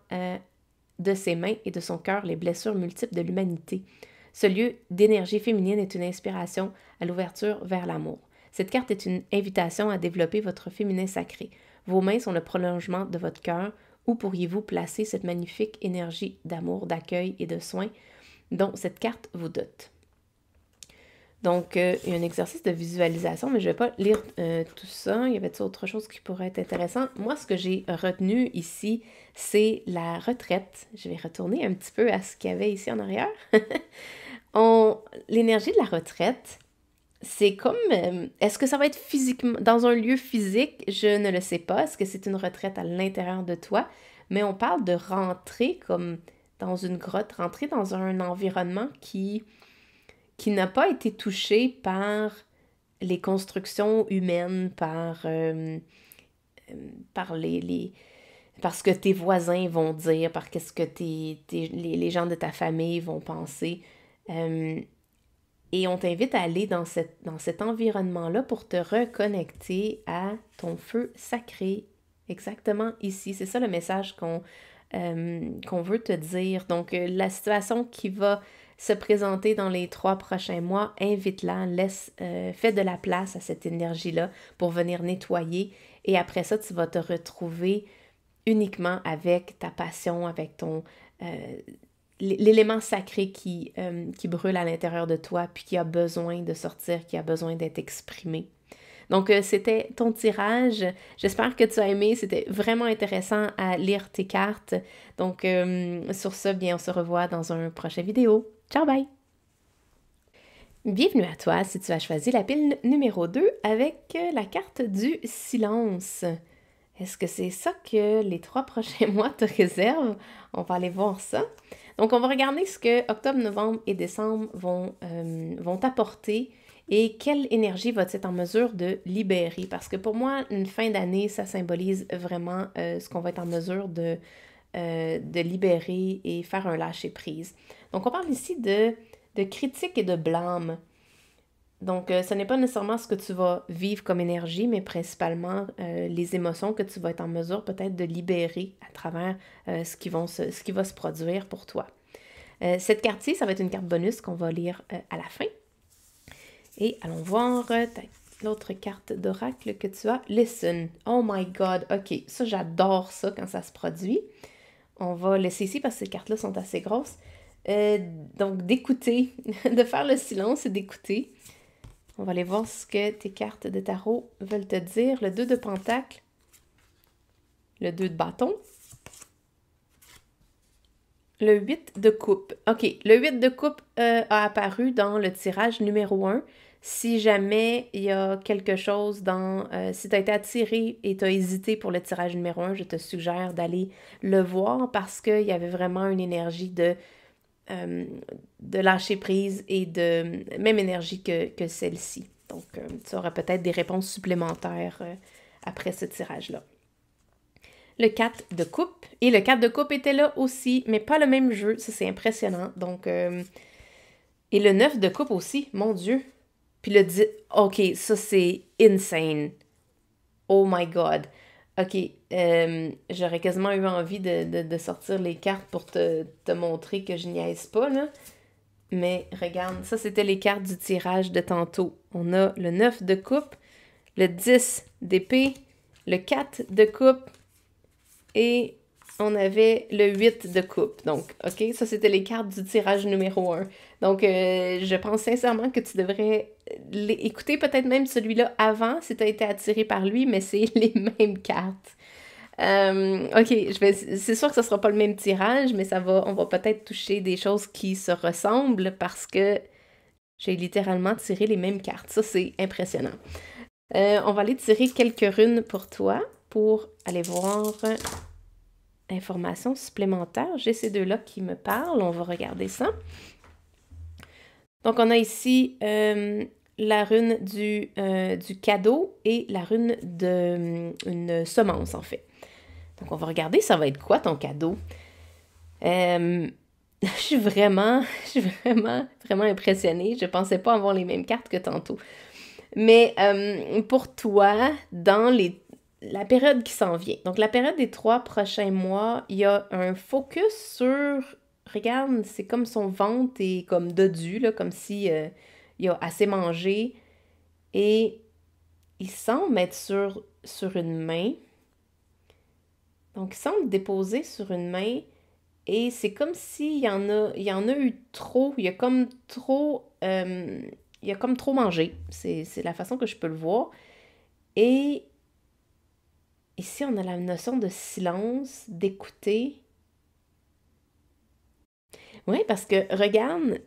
[SPEAKER 1] de ses mains et de son cœur les blessures multiples de l'humanité. Ce lieu d'énergie féminine est une inspiration à l'ouverture vers l'amour. Cette carte est une invitation à développer votre féminin sacré. Vos mains sont le prolongement de votre cœur. Où pourriez-vous placer cette magnifique énergie d'amour, d'accueil et de soin dont cette carte vous dote? Donc, il y a un exercice de visualisation, mais je ne vais pas lire tout ça. Il y avait autre chose qui pourrait être intéressant? Moi, ce que j'ai retenu ici, c'est la retraite. Je vais retourner un petit peu à ce qu'il y avait ici en arrière. L'énergie de la retraite, c'est comme... est-ce que ça va être physiquement dans un lieu physique? Je ne le sais pas. Est-ce que c'est une retraite à l'intérieur de toi? Mais on parle de rentrer comme dans une grotte, rentrer dans un environnement qui n'a pas été touché par les constructions humaines, par ce que tes voisins vont dire, par ce que les gens de ta famille vont penser. Et on t'invite à aller dans cet environnement-là pour te reconnecter à ton feu sacré. Exactement ici. C'est ça le message qu'on veut te dire. Donc, la situation qui va se présenter dans les 3 prochains mois, invite-la, fais de la place à cette énergie-là pour venir nettoyer. Et après ça, tu vas te retrouver uniquement avec ta passion, avec ton... l'élément sacré qui brûle à l'intérieur de toi, puis qui a besoin de sortir, qui a besoin d'être exprimé. Donc, c'était ton tirage. J'espère que tu as aimé. C'était vraiment intéressant à lire tes cartes. Donc, sur ce, bien, on se revoit dans un prochain vidéo. Ciao, bye! Bienvenue à toi si tu as choisi la pile numéro 2 avec la carte du silence. Est-ce que c'est ça que les 3 prochains mois te réservent? On va aller voir ça. Donc, on va regarder ce que octobre, novembre et décembre vont t'apporter et quelle énergie vas-tu être en mesure de libérer. Parce que pour moi, une fin d'année, ça symbolise vraiment ce qu'on va être en mesure de libérer et faire un lâcher-prise. Donc, on parle ici de critique et de blâme. Donc, ce n'est pas nécessairement ce que tu vas vivre comme énergie, mais principalement les émotions que tu vas être en mesure peut-être de libérer à travers ce qui va se produire pour toi. Cette carte-ci, ça va être une carte bonus qu'on va lire à la fin. Et allons voir l'autre carte d'oracle que tu as. Listen. Oh my God. OK, ça, j'adore ça quand ça se produit. On va laisser ici parce que ces cartes-là sont assez grosses. Donc, d'écouter, de faire le silence et d'écouter. On va aller voir ce que tes cartes de tarot veulent te dire. Le 2 de pentacle, le 2 de bâton, le 8 de coupe. OK, le 8 de coupe a apparu dans le tirage numéro 1. Si jamais il y a quelque chose si tu as été attiré et tu as hésité pour le tirage numéro 1, je te suggère d'aller le voir parce qu'il y avait vraiment une énergie de lâcher prise et de même énergie que celle-ci. Donc, tu auras peut-être des réponses supplémentaires après ce tirage-là. Le 4 de coupe. Et le 4 de coupe était là aussi, mais pas le même jeu. Ça, c'est impressionnant. Donc, et le 9 de coupe aussi, mon Dieu. Puis le 10, OK, ça, c'est insane. Oh my God. OK, j'aurais quasiment eu envie de sortir les cartes pour te montrer que je niaise pas, là. Mais regarde, ça, c'était les cartes du tirage de tantôt. On a le 9 de coupe, le 10 d'épée, le 4 de coupe et on avait le 8 de coupe. Donc, OK, ça c'était les cartes du tirage numéro 1. Donc, je pense sincèrement que tu devrais écouter peut-être même celui-là avant si tu as été attiré par lui, mais c'est les mêmes cartes. OK, c'est sûr que ce sera pas le même tirage, mais on va peut-être toucher des choses qui se ressemblent parce que j'ai littéralement tiré les mêmes cartes. Ça, c'est impressionnant. On va aller tirer quelques runes pour toi pour aller voir informations supplémentaires. J'ai ces deux-là qui me parlent. On va regarder ça. Donc, on a ici la rune du cadeau et la rune d'une semence, en fait. Donc, on va regarder, ça va être quoi ton cadeau? Je suis vraiment, vraiment impressionnée. Je pensais pas avoir les mêmes cartes que tantôt. Mais pour toi, dans la période qui s'en vient, donc la période des 3 prochains mois, il y a un focus sur, regarde, c'est comme son ventre est comme dodu, là, comme si il a assez mangé. Et il semble être sur une main. Donc, il semble déposer sur une main. Et c'est comme s'il y en a eu trop. Il y a comme trop, il y a comme trop mangé. C'est la façon que je peux le voir. Et ici, on a la notion de silence, d'écouter. Oui, parce que regarde,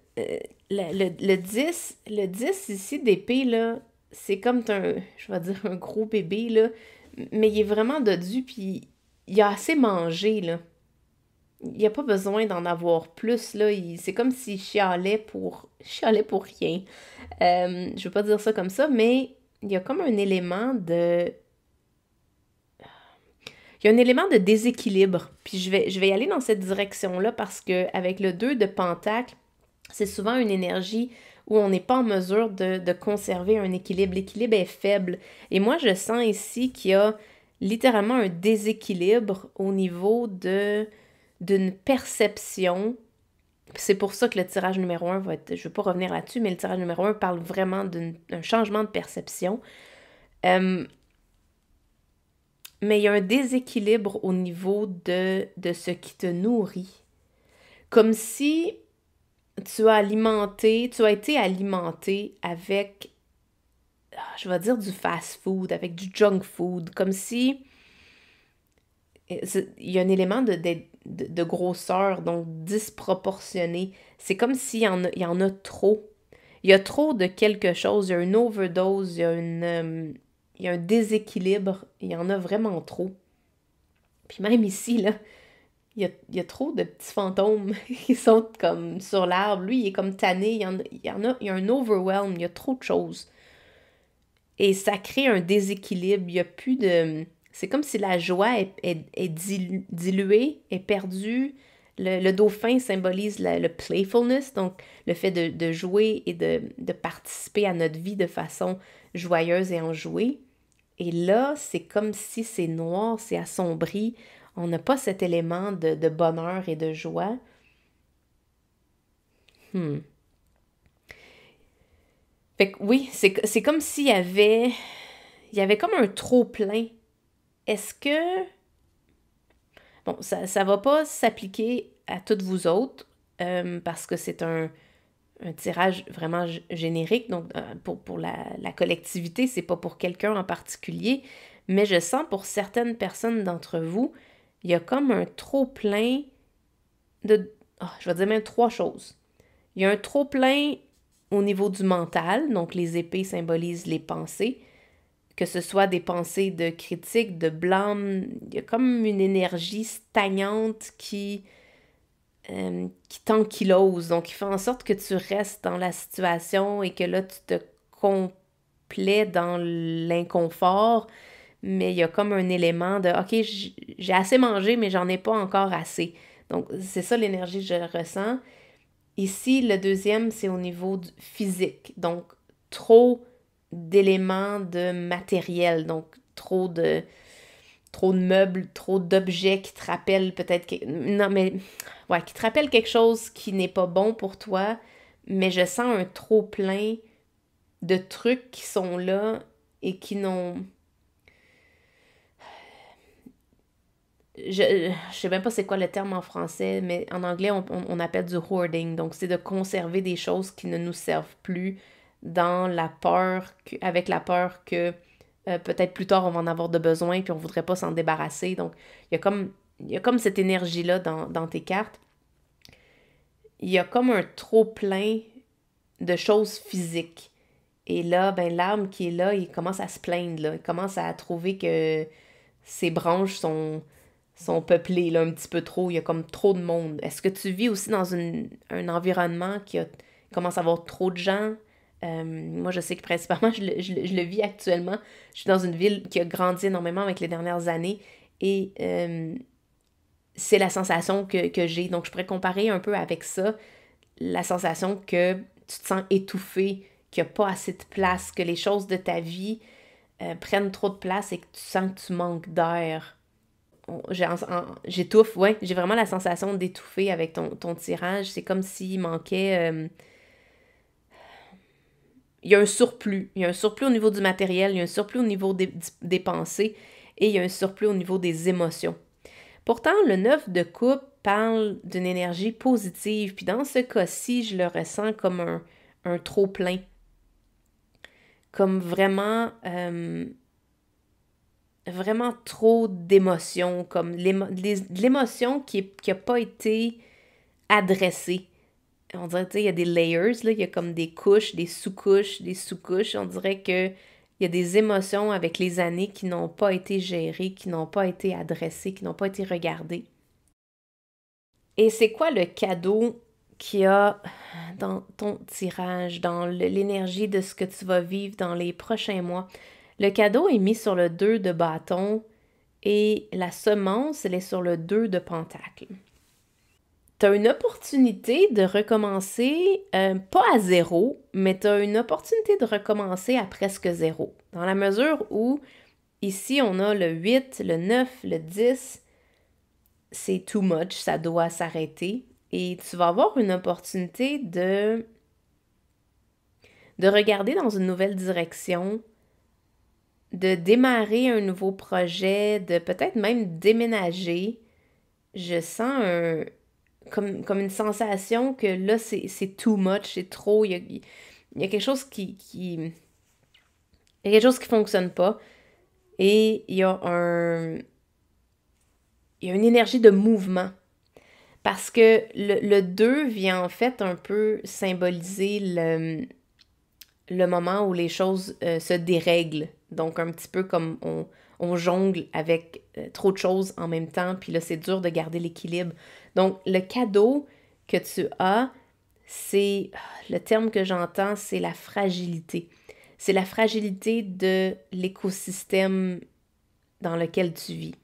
[SPEAKER 1] le 10 ici d'épée, là, c'est comme je vais dire un gros bébé, là, mais il est vraiment dodu, puis il a assez mangé, là. Il n'y a pas besoin d'en avoir plus, là. C'est comme s'il chialait pour rien. Je veux pas dire ça comme ça, mais il y a comme un élément de... Il y a un élément de déséquilibre. Puis je vais y aller dans cette direction-là parce que avec le 2 de Pentacle, c'est souvent une énergie où on n'est pas en mesure de conserver un équilibre. L'équilibre est faible. Et moi, je sens ici qu'il y a littéralement un déséquilibre au niveau d'une perception. C'est pour ça que le tirage numéro 1 va être... Je ne veux pas revenir là-dessus, mais le tirage numéro 1 parle vraiment d'un changement de perception. Mais il y a un déséquilibre au niveau de ce qui te nourrit. Comme si tu as été alimenté avec, je vais dire du fast food, avec du junk food, comme si il y a un élément de grosseur, donc disproportionné. C'est comme il y en a trop. Il y a trop de quelque chose, il y a une overdose, il y a un déséquilibre, il y en a vraiment trop. Puis même ici, là, il y a trop de petits fantômes qui sont comme sur l'arbre. Lui, il est comme tanné, il y a un overwhelm, il y a trop de choses. Et ça crée un déséquilibre, il y a plus de... C'est comme si la joie est diluée, est perdue. Le dauphin symbolise le playfulness, donc le fait de jouer et de participer à notre vie de façon joyeuse et enjouée. Et là, c'est comme si c'est noir, c'est assombri. On n'a pas cet élément de bonheur et de joie. Hmm. Fait que oui, c'est comme s'il il y avait comme un trop-plein. Est-ce que, bon, ça va pas s'appliquer à toutes vous autres, parce que c'est un tirage vraiment générique, donc pour la collectivité, c'est pas pour quelqu'un en particulier, mais je sens pour certaines personnes d'entre vous, il y a comme un trop-plein je vais dire même 3 choses. Il y a un trop-plein au niveau du mental, donc les épées symbolisent les pensées, que ce soit des pensées de critique, de blâme, il y a comme une énergie stagnante qui t'ankylose, donc qui fait en sorte que tu restes dans la situation et que là, tu te complais dans l'inconfort, mais il y a comme un élément de OK, j'ai assez mangé, mais j'en ai pas encore assez. Donc, c'est ça l'énergie que je ressens. Ici, le deuxième, c'est au niveau physique. Donc, trop d'éléments de matériel. Donc, trop de meubles, trop d'objets qui te rappellent peut-être... Non, mais... Ouais, qui te rappellent quelque chose qui n'est pas bon pour toi. Mais je sens un trop plein de trucs qui sont là et qui n'ont... je sais même pas c'est quoi le terme en français, mais en anglais, on appelle du hoarding. Donc, c'est de conserver des choses qui ne nous servent plus dans la peur, avec la peur que peut-être plus tard, on va en avoir de besoin, puis on voudrait pas s'en débarrasser. Donc, il y a comme, il y a comme cette énergie-là dans tes cartes. Il y a comme un trop-plein de choses physiques. Et là, ben, l'âme qui est là, il commence à se plaindre, là. Il commence à trouver que ses branches sont peuplées, là, un petit peu trop. Il y a comme trop de monde. Est-ce que tu vis aussi dans un environnement commence à avoir trop de gens? Moi, je sais que principalement, je le vis actuellement. Je suis dans une ville qui a grandi énormément avec les dernières années et c'est la sensation que j'ai. Donc, je pourrais comparer un peu avec ça, la sensation que tu te sens étouffé, qu'il n'y a pas assez de place, que les choses de ta vie prennent trop de place et que tu sens que tu manques d'air. J'étouffe, ouais, j'ai vraiment la sensation d'étouffer avec ton tirage. C'est comme s'il manquait... il y a un surplus. Il y a un surplus au niveau du matériel, il y a un surplus au niveau des pensées et il y a un surplus au niveau des émotions. Pourtant, le 9 de coupe parle d'une énergie positive, puis dans ce cas-ci, je le ressens comme un trop-plein. Comme vraiment trop d'émotions, comme l'émotion qui n'a pas été adressée. On dirait, tu sais, il y a des layers, là, il y a comme des couches, des sous-couches, des sous-couches. On dirait que il y a des émotions avec les années qui n'ont pas été gérées, qui n'ont pas été adressées, qui n'ont pas été regardées. Et c'est quoi le cadeau qu'il y a dans ton tirage, dans l'énergie de ce que tu vas vivre dans les prochains mois? Le cadeau est mis sur le 2 de bâton et la semence, elle est sur le 2 de pentacle. Tu as une opportunité de recommencer, pas à zéro, mais tu as une opportunité de recommencer à presque zéro. Dans la mesure où, ici, on a le 8, le 9, le 10, c'est too much, ça doit s'arrêter. Et tu vas avoir une opportunité de regarder dans une nouvelle direction, de démarrer un nouveau projet, de peut-être même déménager. Je sens comme une sensation que là, c'est too much, c'est trop. Il y a quelque chose il y a quelque chose qui fonctionne pas. Et il y a une énergie de mouvement. Parce que le 2 vient en fait un peu symboliser le moment où les choses se dérèglent. Donc, un petit peu comme on jongle avec trop de choses en même temps, puis là, c'est dur de garder l'équilibre. Donc, le cadeau que tu as, c'est, le terme que j'entends, c'est la fragilité. C'est la fragilité de l'écosystème dans lequel tu vis.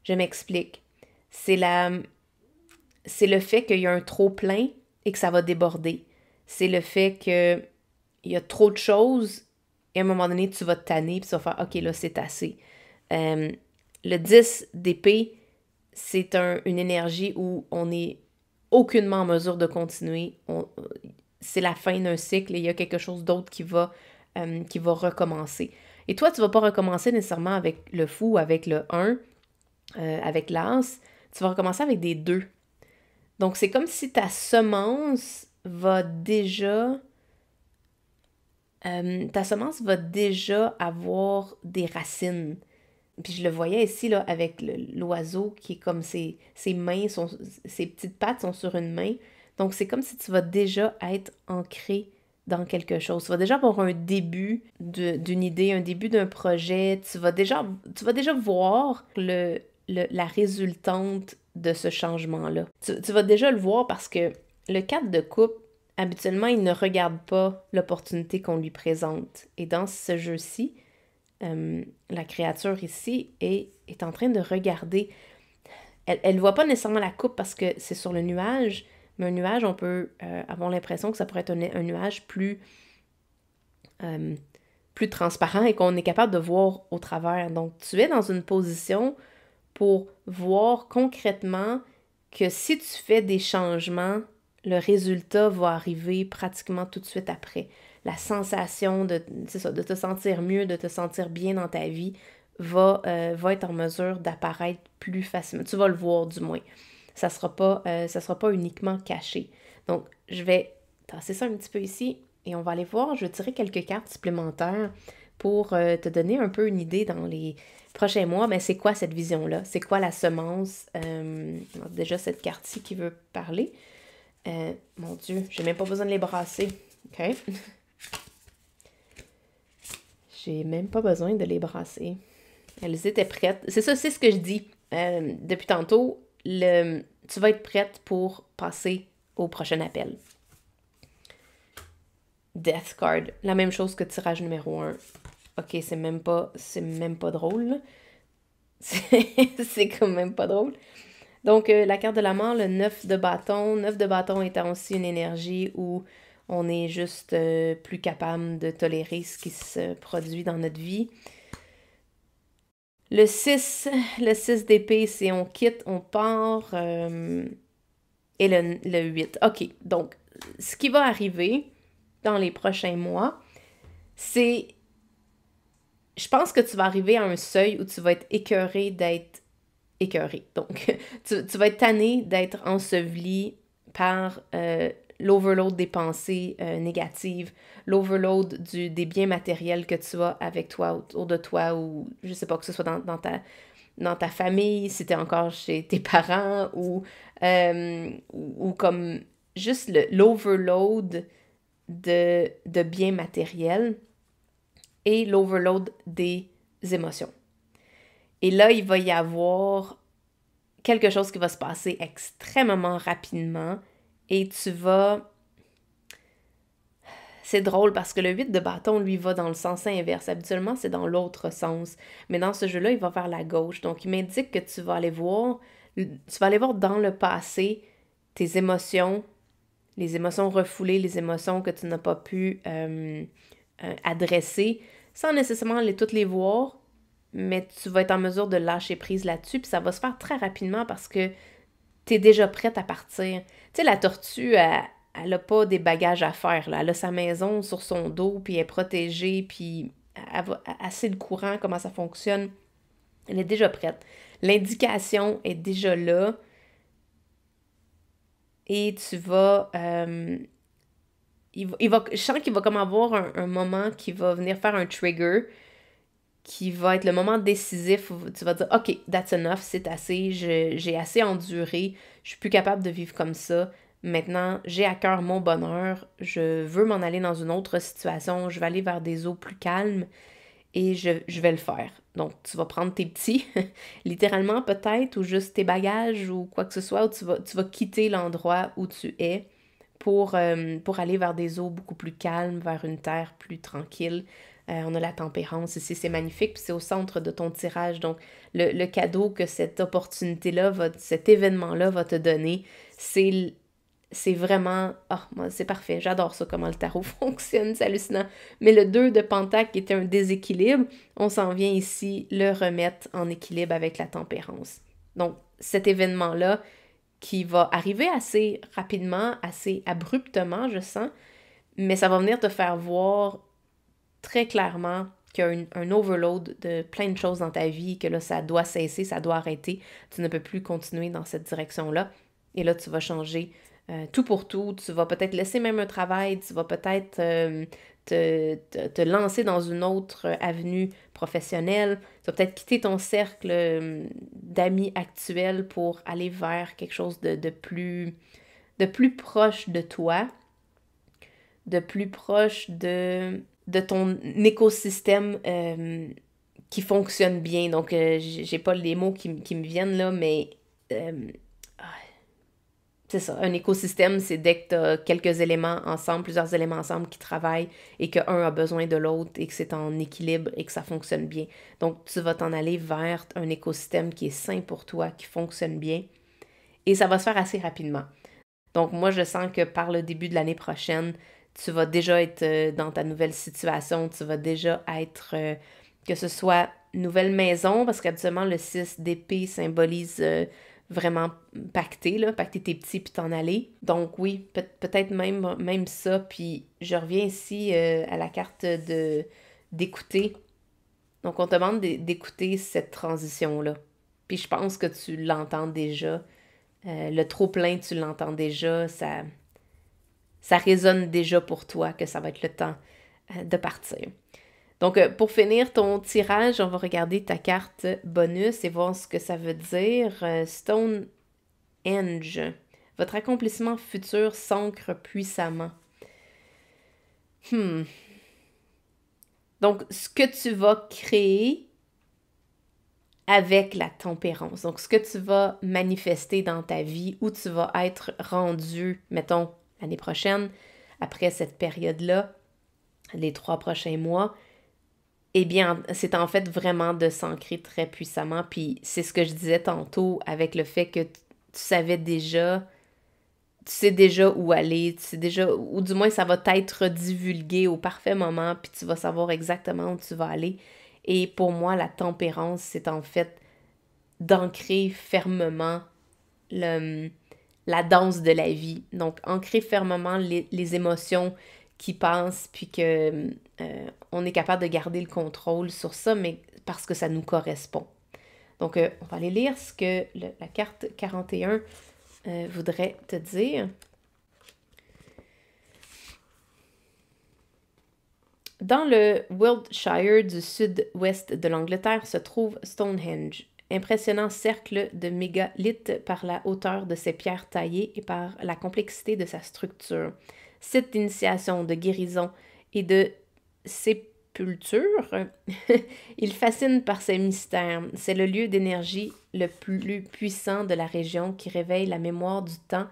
[SPEAKER 1] Je m'explique. C'est le fait qu'il y a un trop-plein et que ça va déborder. C'est le fait que il y a trop de choses et à un moment donné, tu vas te tanner et tu vas faire OK, là, c'est assez. Le 10 d'épée, c'est une énergie où on n'est aucunement en mesure de continuer. C'est la fin d'un cycle et il y a quelque chose d'autre qui va recommencer. Et toi, tu ne vas pas recommencer nécessairement avec le fou, avec le 1, avec l'as. Tu vas recommencer avec des 2. Donc, c'est comme si ta semence va déjà avoir des racines. Puis je le voyais ici là, avec l'oiseau qui est comme ses mains, ses petites pattes sont sur une main. Donc c'est comme si tu vas déjà être ancré dans quelque chose. Tu vas déjà avoir un début d'une idée, un début d'un projet. Tu vas déjà voir la résultante de ce changement-là. Tu vas déjà le voir parce que le 4 de coupe, habituellement, il ne regarde pas l'opportunité qu'on lui présente. Et dans ce jeu-ci, la créature ici est en train de regarder. Elle ne voit pas nécessairement la coupe parce que c'est sur le nuage, mais un nuage, on peut avoir l'impression que ça pourrait être un nuage plus transparent et qu'on est capable de voir au travers. Donc, tu es dans une position pour voir concrètement que si tu fais des changements, le résultat va arriver pratiquement tout de suite après. La sensation de te sentir mieux, de te sentir bien dans ta vie va être en mesure d'apparaître plus facilement. Tu vas le voir du moins. Ça sera pas uniquement caché. Donc, je vais tasser ça un petit peu ici et on va aller voir. Je vais tirer quelques cartes supplémentaires pour te donner un peu une idée dans les prochains mois. Mais c'est quoi cette vision-là? C'est quoi la semence? Déjà, cette carte-ci qui veut parler. Mon Dieu, j'ai même pas besoin de les brasser. OK? J'ai même pas besoin de les brasser. Elles étaient prêtes. C'est ça, c'est ce que je dis depuis tantôt. Tu vas être prête pour passer au prochain appel. Death Card. La même chose que tirage numéro 1. Ok, c'est même pas drôle. C'est quand même pas drôle. Donc, la carte de la mort, le 9 de bâton. 9 de bâton étant aussi une énergie où on est juste plus capable de tolérer ce qui se produit dans notre vie. Le 6 d'épée, c'est on quitte, on part. Et le 8. OK, donc, ce qui va arriver dans les prochains mois, c'est... Je pense que tu vas arriver à un seuil où tu vas être écœuré d'être écœuré. Donc, tu vas être tanné d'être enseveli par l'overload des pensées négatives, l'overload des biens matériels que tu as avec toi, autour de toi, ou je sais pas, que ce soit dans ta famille, si tu es encore chez tes parents, ou comme juste l'overload de biens matériels et l'overload des émotions. Et là, il va y avoir quelque chose qui va se passer extrêmement rapidement et tu vas... C'est drôle parce que le 8 de bâton, lui, va dans le sens inverse. Habituellement, c'est dans l'autre sens. Mais dans ce jeu-là, il va vers la gauche. Donc, il m'indique que tu vas aller voir dans le passé tes émotions, les émotions refoulées, les émotions que tu n'as pas pu adresser, sans nécessairement toutes les voir, mais tu vas être en mesure de lâcher prise là-dessus, puis ça va se faire très rapidement parce que tu es déjà prête à partir. Tu sais, la tortue, elle n'a pas des bagages à faire, là. Elle a sa maison sur son dos, puis elle est protégée, puis elle sait le courant, comment ça fonctionne. Elle est déjà prête. L'indication est déjà là. Et tu vas... je sens qu'il va comme avoir un moment qui va venir faire un trigger, qui va être le moment décisif où tu vas dire « Ok, that's enough, c'est assez, j'ai assez enduré, je suis plus capable de vivre comme ça. Maintenant, j'ai à cœur mon bonheur, je veux m'en aller dans une autre situation, je vais aller vers des eaux plus calmes et je vais le faire. » Donc, tu vas prendre tes petits, littéralement peut-être, ou juste tes bagages ou quoi que ce soit, ou tu vas quitter l'endroit où tu es pour aller vers des eaux beaucoup plus calmes, vers une terre plus tranquille. On a la tempérance ici, c'est magnifique, puis c'est au centre de ton tirage. Donc, le cadeau que cette opportunité-là, cet événement-là va te donner, c'est vraiment... c'est parfait, j'adore ça, comment le tarot fonctionne, c'est hallucinant. Mais le 2 de Pentacle qui était un déséquilibre, on s'en vient ici le remettre en équilibre avec la tempérance. Donc, cet événement-là, qui va arriver assez rapidement, assez abruptement, je sens, mais ça va venir te faire voir très clairement qu'il y a un overload de plein de choses dans ta vie, que là, ça doit cesser, ça doit arrêter. Tu ne peux plus continuer dans cette direction-là. Et là, tu vas changer tout pour tout. Tu vas peut-être laisser même un travail, tu vas peut-être te lancer dans une autre avenue professionnelle. Tu vas peut-être quitter ton cercle d'amis actuels pour aller vers quelque chose de plus proche de toi, de plus proche de ton écosystème qui fonctionne bien. Donc, j'ai pas les mots qui me viennent là, mais c'est ça. Un écosystème, c'est dès que tu as quelques éléments ensemble, plusieurs éléments ensemble qui travaillent et qu'un a besoin de l'autre et que c'est en équilibre et que ça fonctionne bien. Donc, tu vas t'en aller vers un écosystème qui est sain pour toi, qui fonctionne bien. Et ça va se faire assez rapidement. Donc, moi, je sens que par le début de l'année prochaine, tu vas déjà être dans ta nouvelle situation, tu vas déjà être, que ce soit nouvelle maison, parce qu'habituellement, le 6 d'épée symbolise vraiment pacter tes petits puis t'en aller. Donc oui, peut-être même ça, puis je reviens ici à la carte d'écouter. Donc, on te demande d'écouter cette transition-là. Puis je pense que tu l'entends déjà. Le trop-plein, tu l'entends déjà. Ça résonne déjà pour toi que ça va être le temps de partir. Donc, pour finir ton tirage, on va regarder ta carte bonus et voir ce que ça veut dire. Stonehenge. Votre accomplissement futur s'ancre puissamment. Donc, ce que tu vas créer avec la tempérance. Donc, ce que tu vas manifester dans ta vie, où tu vas être rendu, mettons, l'année prochaine, après cette période-là, les 3 prochains mois, eh bien, c'est en fait vraiment de s'ancrer très puissamment. Puis c'est ce que je disais tantôt avec le fait que tu savais déjà, tu sais déjà où aller, tu sais déjà, ou du moins ça va t'être divulgué au parfait moment, puis tu vas savoir exactement où tu vas aller. Et pour moi, la tempérance, c'est en fait d'ancrer fermement la danse de la vie. Donc, ancrer fermement les émotions qui passent, puis que on est capable de garder le contrôle sur ça, mais parce que ça nous correspond. Donc, on va aller lire ce que la carte 41 voudrait te dire. Dans le Wiltshire du sud-ouest de l'Angleterre se trouve Stonehenge, impressionnant cercle de mégalithes par la hauteur de ses pierres taillées et par la complexité de sa structure. Site d'initiation, de guérison et de sépulture, il fascine par ses mystères. C'est le lieu d'énergie le plus puissant de la région qui réveille la mémoire du temps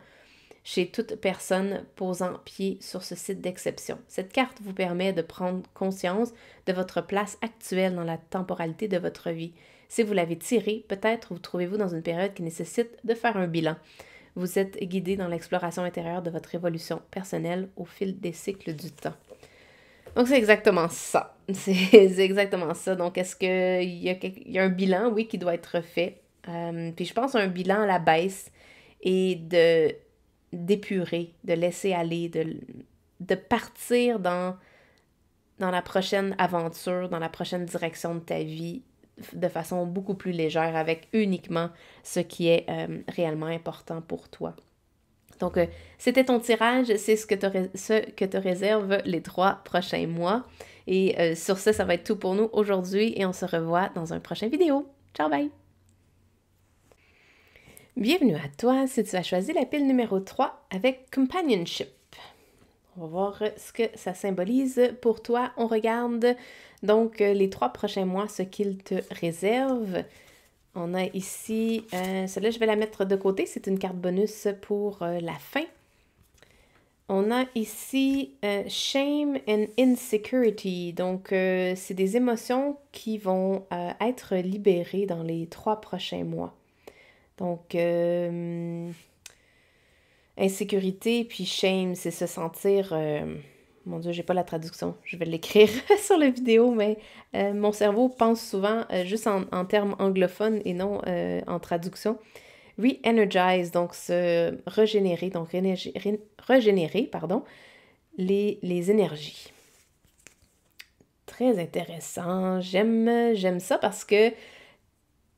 [SPEAKER 1] chez toute personne posant pied sur ce site d'exception. Cette carte vous permet de prendre conscience de votre place actuelle dans la temporalité de votre vie. Si vous l'avez tirée, peut-être vous trouvez-vous dans une période qui nécessite de faire un bilan. Vous êtes guidé dans l'exploration intérieure de votre évolution personnelle au fil des cycles du temps. Donc, c'est exactement ça. C'est exactement ça. Donc, est-ce qu'il y a un bilan, oui, qui doit être fait? Puis je pense à un bilan à la baisse et d'épurer, de laisser aller, de partir dans la prochaine aventure, dans la prochaine direction de ta vie de façon beaucoup plus légère avec uniquement ce qui est réellement important pour toi. Donc, c'était ton tirage, c'est ce que te réserve les 3 prochains mois. Et sur ce, ça va être tout pour nous aujourd'hui et on se revoit dans un prochain vidéo. Ciao, bye! Bienvenue à toi si tu as choisi la pile numéro 3 avec Companionship. On va voir ce que ça symbolise pour toi. On regarde donc les 3 prochains mois, ce qu'il te réserve. On a ici, celle-là, je vais la mettre de côté. C'est une carte bonus pour la fin. On a ici Shame and Insecurity. Donc, c'est des émotions qui vont être libérées dans les 3 prochains mois. Donc, insécurité puis shame, c'est se sentir... mon Dieu, j'ai pas la traduction. Je vais l'écrire sur la vidéo, mais mon cerveau pense souvent juste en termes anglophones et non en traduction. Re-energize, donc se régénérer, donc régénérer, pardon, les énergies. Très intéressant. J'aime ça parce que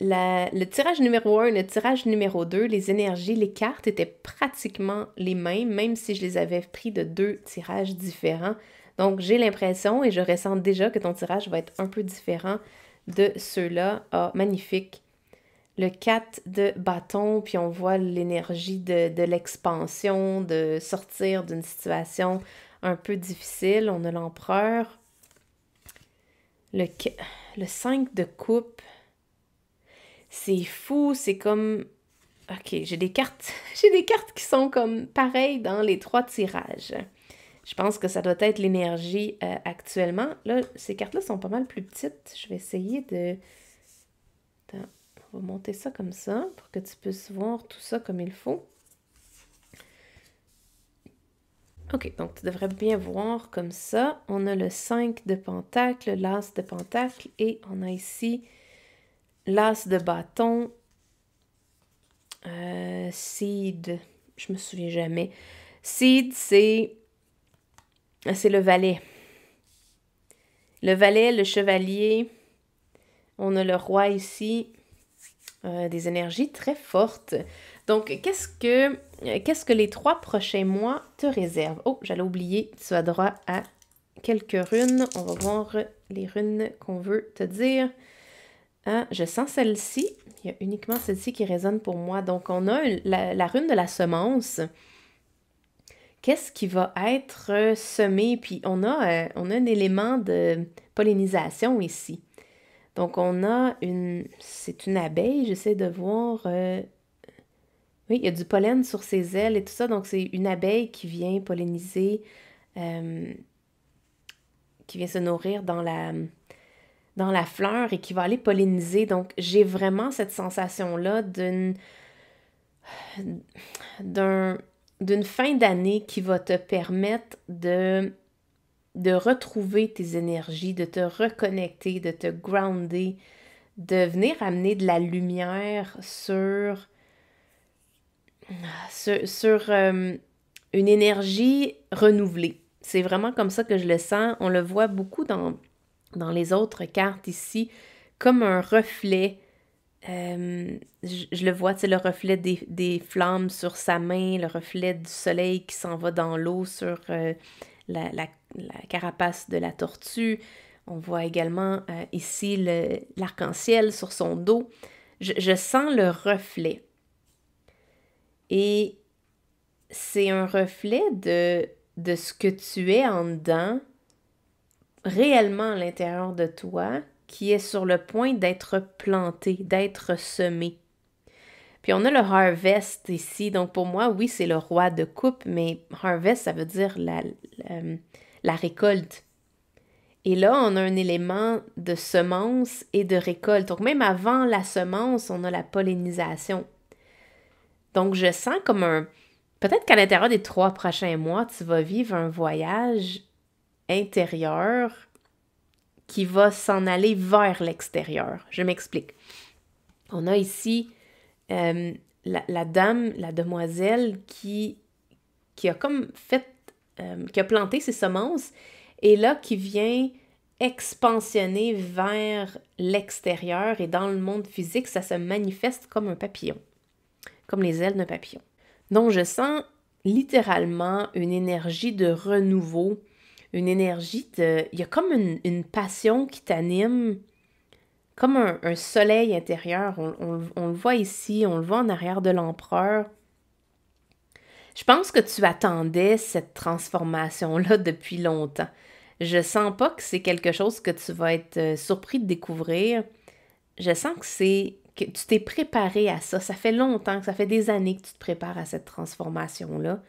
[SPEAKER 1] le tirage numéro 1 et le tirage numéro 2, les énergies, les cartes étaient pratiquement les mêmes, même si je les avais pris de 2 tirages différents. Donc, j'ai l'impression et je ressens déjà que ton tirage va être un peu différent de ceux-là. Ah, magnifique. Le 4 de bâton, puis on voit l'énergie de l'expansion, de sortir d'une situation un peu difficile. On a l'empereur. Le 5 de coupe. C'est fou, c'est comme... Ok, j'ai des cartes qui sont comme pareilles dans les 3 tirages. Je pense que ça doit être l'énergie actuellement. Là, ces cartes-là sont pas mal plus petites. Je vais essayer de... Attends, on va monter ça comme ça pour que tu puisses voir tout ça comme il faut. Ok, donc tu devrais bien voir comme ça. On a le 5 de pentacle, l'as de pentacle et on a ici... l'as de bâton, seed, je me souviens jamais. Seed, c'est le valet. Le valet, le chevalier, On a le roi ici, des énergies très fortes. Donc, qu'est-ce que les 3 prochains mois te réservent? Oh, j'allais oublier, tu as droit à quelques runes. On va voir les runes qu'on veut te dire. Ah, je sens celle-ci. Il y a uniquement celle-ci qui résonne pour moi. Donc, on a la rune de la semence. Qu'est-ce qui va être semé? Puis, on a un élément de pollinisation ici. Donc, c'est une abeille. J'essaie de voir... oui, il y a du pollen sur ses ailes et tout ça. Donc, c'est une abeille qui vient polliniser, qui vient se nourrir dans la fleur et qui va aller polliniser. Donc, j'ai vraiment cette sensation-là d'une fin d'année qui va te permettre de retrouver tes énergies, de te reconnecter, de te grounder, de venir amener de la lumière sur une énergie renouvelée. C'est vraiment comme ça que je le sens. On le voit beaucoup dans les autres cartes ici, comme un reflet. Je le vois, tu sais, le reflet des flammes sur sa main, le reflet du soleil qui s'en va dans l'eau sur la carapace de la tortue. On voit également ici l'arc-en-ciel sur son dos. Je sens le reflet. Et c'est un reflet de ce que tu es en dedans, réellement à l'intérieur de toi, qui est sur le point d'être planté, d'être semé. Puis on a le harvest ici, donc pour moi, oui, c'est le roi de coupe, mais harvest, ça veut dire la récolte. Et là, on a un élément de semence et de récolte. Donc même avant la semence, on a la pollinisation. Donc je sens comme peut-être qu'à l'intérieur des 3 prochains mois, tu vas vivre un voyage intérieur qui va s'en aller vers l'extérieur. Je m'explique. On a ici la dame, la demoiselle qui a comme fait, qui a planté ses semences et là qui vient expansionner vers l'extérieur et dans le monde physique, ça se manifeste comme un papillon, comme les ailes d'un papillon. Donc je sens littéralement une énergie de renouveau, une énergie de... Il y a comme une passion qui t'anime, comme un soleil intérieur. On le voit ici, on le voit en arrière de l'empereur. Je pense que tu attendais cette transformation-là depuis longtemps. Je sens pas que c'est quelque chose que tu vas être surpris de découvrir. Je sens que tu t'es préparé à ça. Ça fait longtemps, ça fait des années que tu te prépares à cette transformation-là.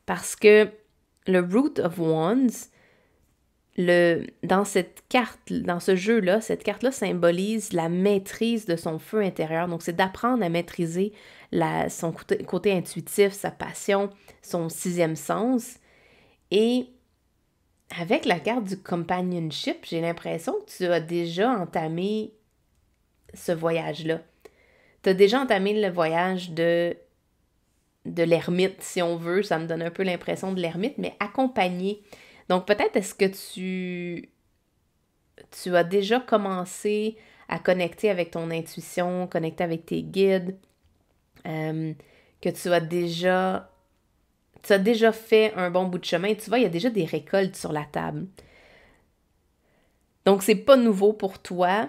[SPEAKER 1] Parce que le Root of Wands, dans cette carte, dans ce jeu-là, cette carte-là symbolise la maîtrise de son feu intérieur. Donc, c'est d'apprendre à maîtriser son côté intuitif, sa passion, son 6e sens. Et avec la carte du companionship, j'ai l'impression que tu as déjà entamé ce voyage-là. Tu as déjà entamé le voyage de l'ermite, si on veut. Ça me donne un peu l'impression de l'ermite, mais accompagné. Donc, peut-être est-ce que tu as déjà commencé à connecter avec ton intuition, connecter avec tes guides, que tu as déjà fait un bon bout de chemin. Tu vois, il y a déjà des récoltes sur la table. Donc, c'est pas nouveau pour toi.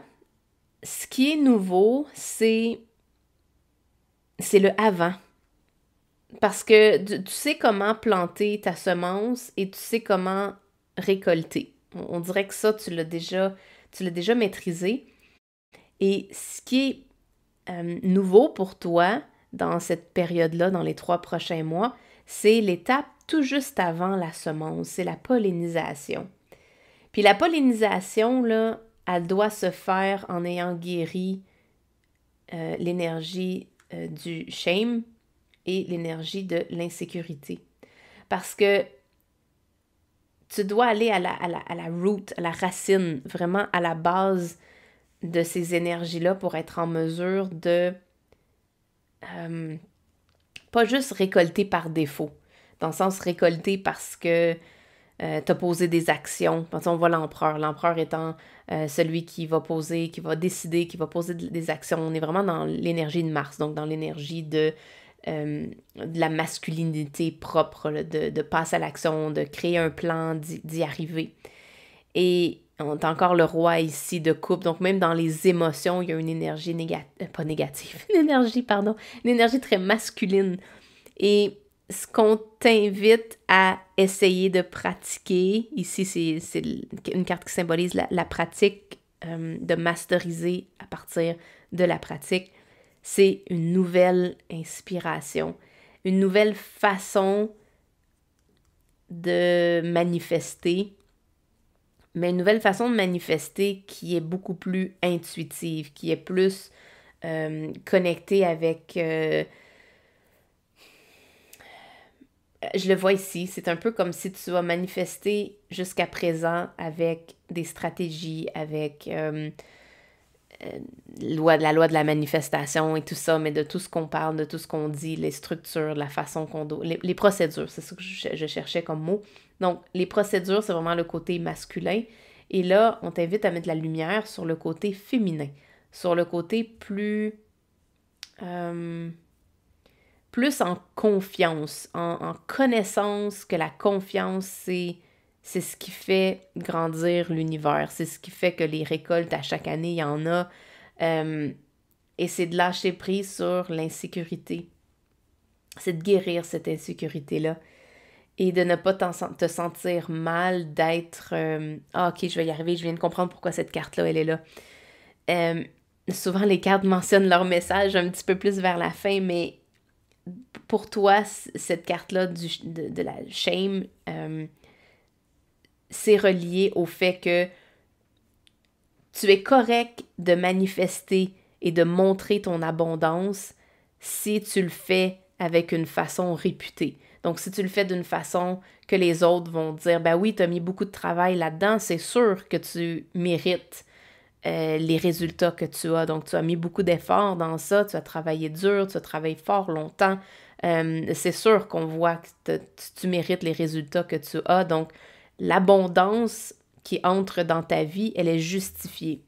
[SPEAKER 1] Ce qui est nouveau, c'est le avant. Parce que tu sais comment planter ta semence et tu sais comment récolter. On dirait que ça, tu l'as déjà maîtrisé. Et ce qui est nouveau pour toi dans cette période-là, dans les 3 prochains mois, c'est l'étape tout juste avant la semence, c'est la pollinisation. Puis la pollinisation, là, elle doit se faire en ayant guéri l'énergie du shame et l'énergie de l'insécurité. Parce que tu dois aller à la root, à la racine, vraiment à la base de ces énergies-là pour être en mesure de pas juste récolter par défaut, dans le sens récolter parce que te poser des actions. On voit l'empereur. L'empereur étant celui qui va poser, qui va décider, qui va poser des actions. On est vraiment dans l'énergie de Mars, donc dans l'énergie de la masculinité propre, là, de passer à l'action, de créer un plan, d'y arriver. Et on est encore le roi ici de coupe, donc même dans les émotions, il y a une énergie pas négative, une énergie très masculine. Et ce qu'on t'invite à essayer de pratiquer, ici c'est une carte qui symbolise la pratique, de masteriser à partir de la pratique, c'est une nouvelle inspiration, une nouvelle façon de manifester, mais une nouvelle façon de manifester qui est beaucoup plus intuitive, qui est plus connectée avec... je le vois ici, c'est un peu comme si tu as manifesté jusqu'à présent avec des stratégies, avec la loi de la manifestation et tout ça, mais de tout ce qu'on parle, de tout ce qu'on dit, les structures, la façon qu'on doit... Les procédures, c'est ça que je cherchais comme mot. Donc, les procédures, c'est vraiment le côté masculin. Et là, on t'invite à mettre la lumière sur le côté féminin, sur le côté plus en confiance, en connaissance que la confiance, c'est ce qui fait grandir l'univers, c'est ce qui fait que les récoltes à chaque année, il y en a. Et c'est de lâcher prise sur l'insécurité. C'est de guérir cette insécurité-là. Et de ne pas te sentir mal d'être ah, ok, je vais y arriver, je viens de comprendre pourquoi cette carte-là, elle est là. Souvent, les cartes mentionnent leur message un petit peu plus vers la fin, mais pour toi, cette carte-là de la shame, c'est relié au fait que tu es correct de manifester et de montrer ton abondance si tu le fais avec une façon réputée. Donc, si tu le fais d'une façon que les autres vont dire, ben oui, tu as mis beaucoup de travail là-dedans, c'est sûr que tu mérites les résultats que tu as. Donc, tu as mis beaucoup d'efforts dans ça, tu as travaillé dur, tu as travaillé fort longtemps. C'est sûr qu'on voit que tu mérites les résultats que tu as. Donc, l'abondance qui entre dans ta vie, elle est justifiée.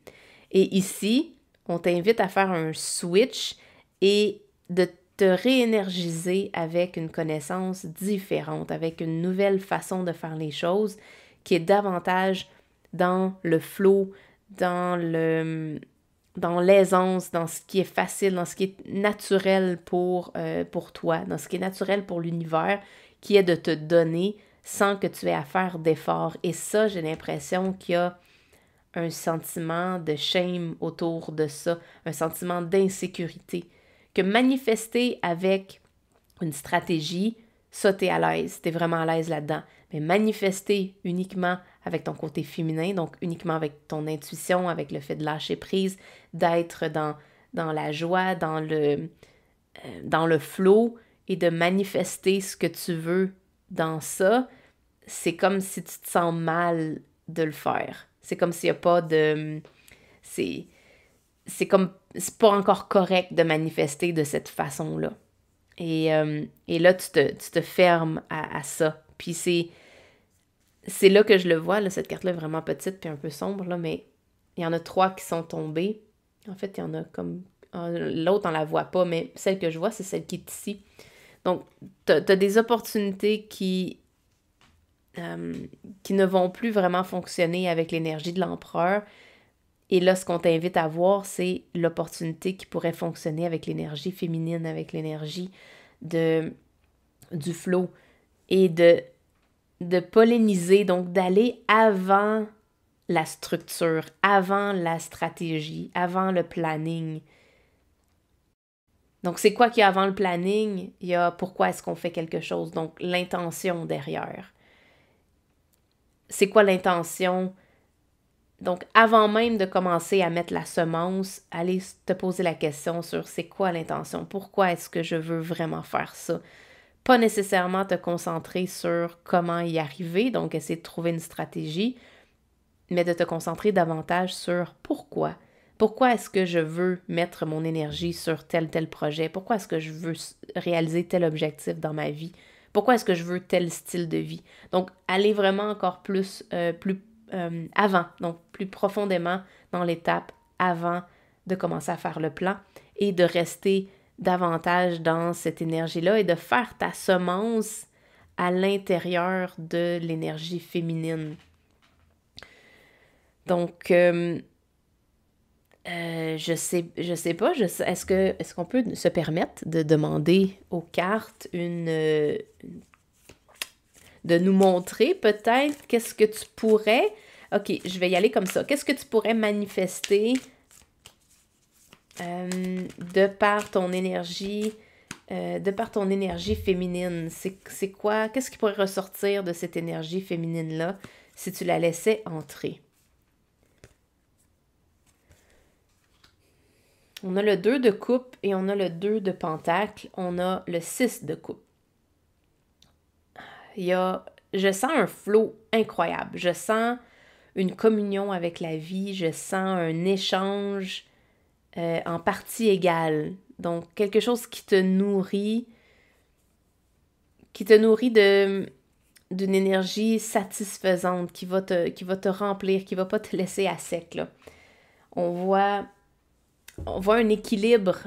[SPEAKER 1] Et ici, on t'invite à faire un switch et de te réénergiser avec une connaissance différente, avec une nouvelle façon de faire les choses qui est davantage dans le flow, dans l'aisance, dans ce qui est facile, dans ce qui est naturel pour toi, dans ce qui est naturel pour l'univers, qui est de te donner sans que tu aies à faire d'efforts. Et ça, j'ai l'impression qu'il y a un sentiment de shame autour de ça, un sentiment d'insécurité, que manifester avec une stratégie, ça, t'es à l'aise, t'es vraiment à l'aise là-dedans. Mais manifester uniquement avec ton côté féminin, donc uniquement avec ton intuition, avec le fait de lâcher prise, d'être dans la joie, dans le flow et de manifester ce que tu veux dans ça, c'est comme si tu te sens mal de le faire. C'est comme s'il n'y a pas de... C'est pas encore correct de manifester de cette façon-là. Et là, tu te fermes à ça. Puis c'est là que je le vois, là, cette carte-là est vraiment petite puis un peu sombre, là, mais il y en a 3 qui sont tombées. En fait, il y en a comme... L'autre, on la voit pas, mais celle que je vois, c'est celle qui est ici. Donc, t'as des opportunités qui ne vont plus vraiment fonctionner avec l'énergie de l'empereur. Et là, ce qu'on t'invite à voir, c'est l'opportunité qui pourrait fonctionner avec l'énergie féminine, avec l'énergie du flow et de polliniser, donc d'aller avant la structure, avant la stratégie, avant le planning. Donc, c'est quoi qu'il y a avant le planning? Il y a pourquoi est-ce qu'on fait quelque chose, donc l'intention derrière. C'est quoi l'intention? Donc, avant même de commencer à mettre la semence, allez te poser la question sur c'est quoi l'intention? Pourquoi est-ce que je veux vraiment faire ça? Pas nécessairement te concentrer sur comment y arriver, donc essayer de trouver une stratégie, mais de te concentrer davantage sur pourquoi. Pourquoi est-ce que je veux mettre mon énergie sur tel projet? Pourquoi est-ce que je veux réaliser tel objectif dans ma vie? Pourquoi est-ce que je veux tel style de vie? Donc, aller vraiment encore plus avant, donc plus profondément dans l'étape avant de commencer à faire le plan et de rester davantage dans cette énergie-là et de faire ta semence à l'intérieur de l'énergie féminine. Donc, je sais pas, est-ce qu'on peut se permettre de demander aux cartes de nous montrer peut-être qu'est-ce que tu pourrais, ok, je vais y aller comme ça, qu'est-ce que tu pourrais manifester de par ton énergie féminine? C'est quoi, qu'est-ce qui pourrait ressortir de cette énergie féminine-là si tu la laissais entrer? On a le 2 de coupe et on a le 2 de pentacle. On a le 6 de coupe. Je sens un flow incroyable. Je sens une communion avec la vie. Je sens un échange en partie égale. Donc, quelque chose qui te nourrit d'une énergie satisfaisante, qui va te remplir, qui va pas te laisser à sec, là. On voit un équilibre,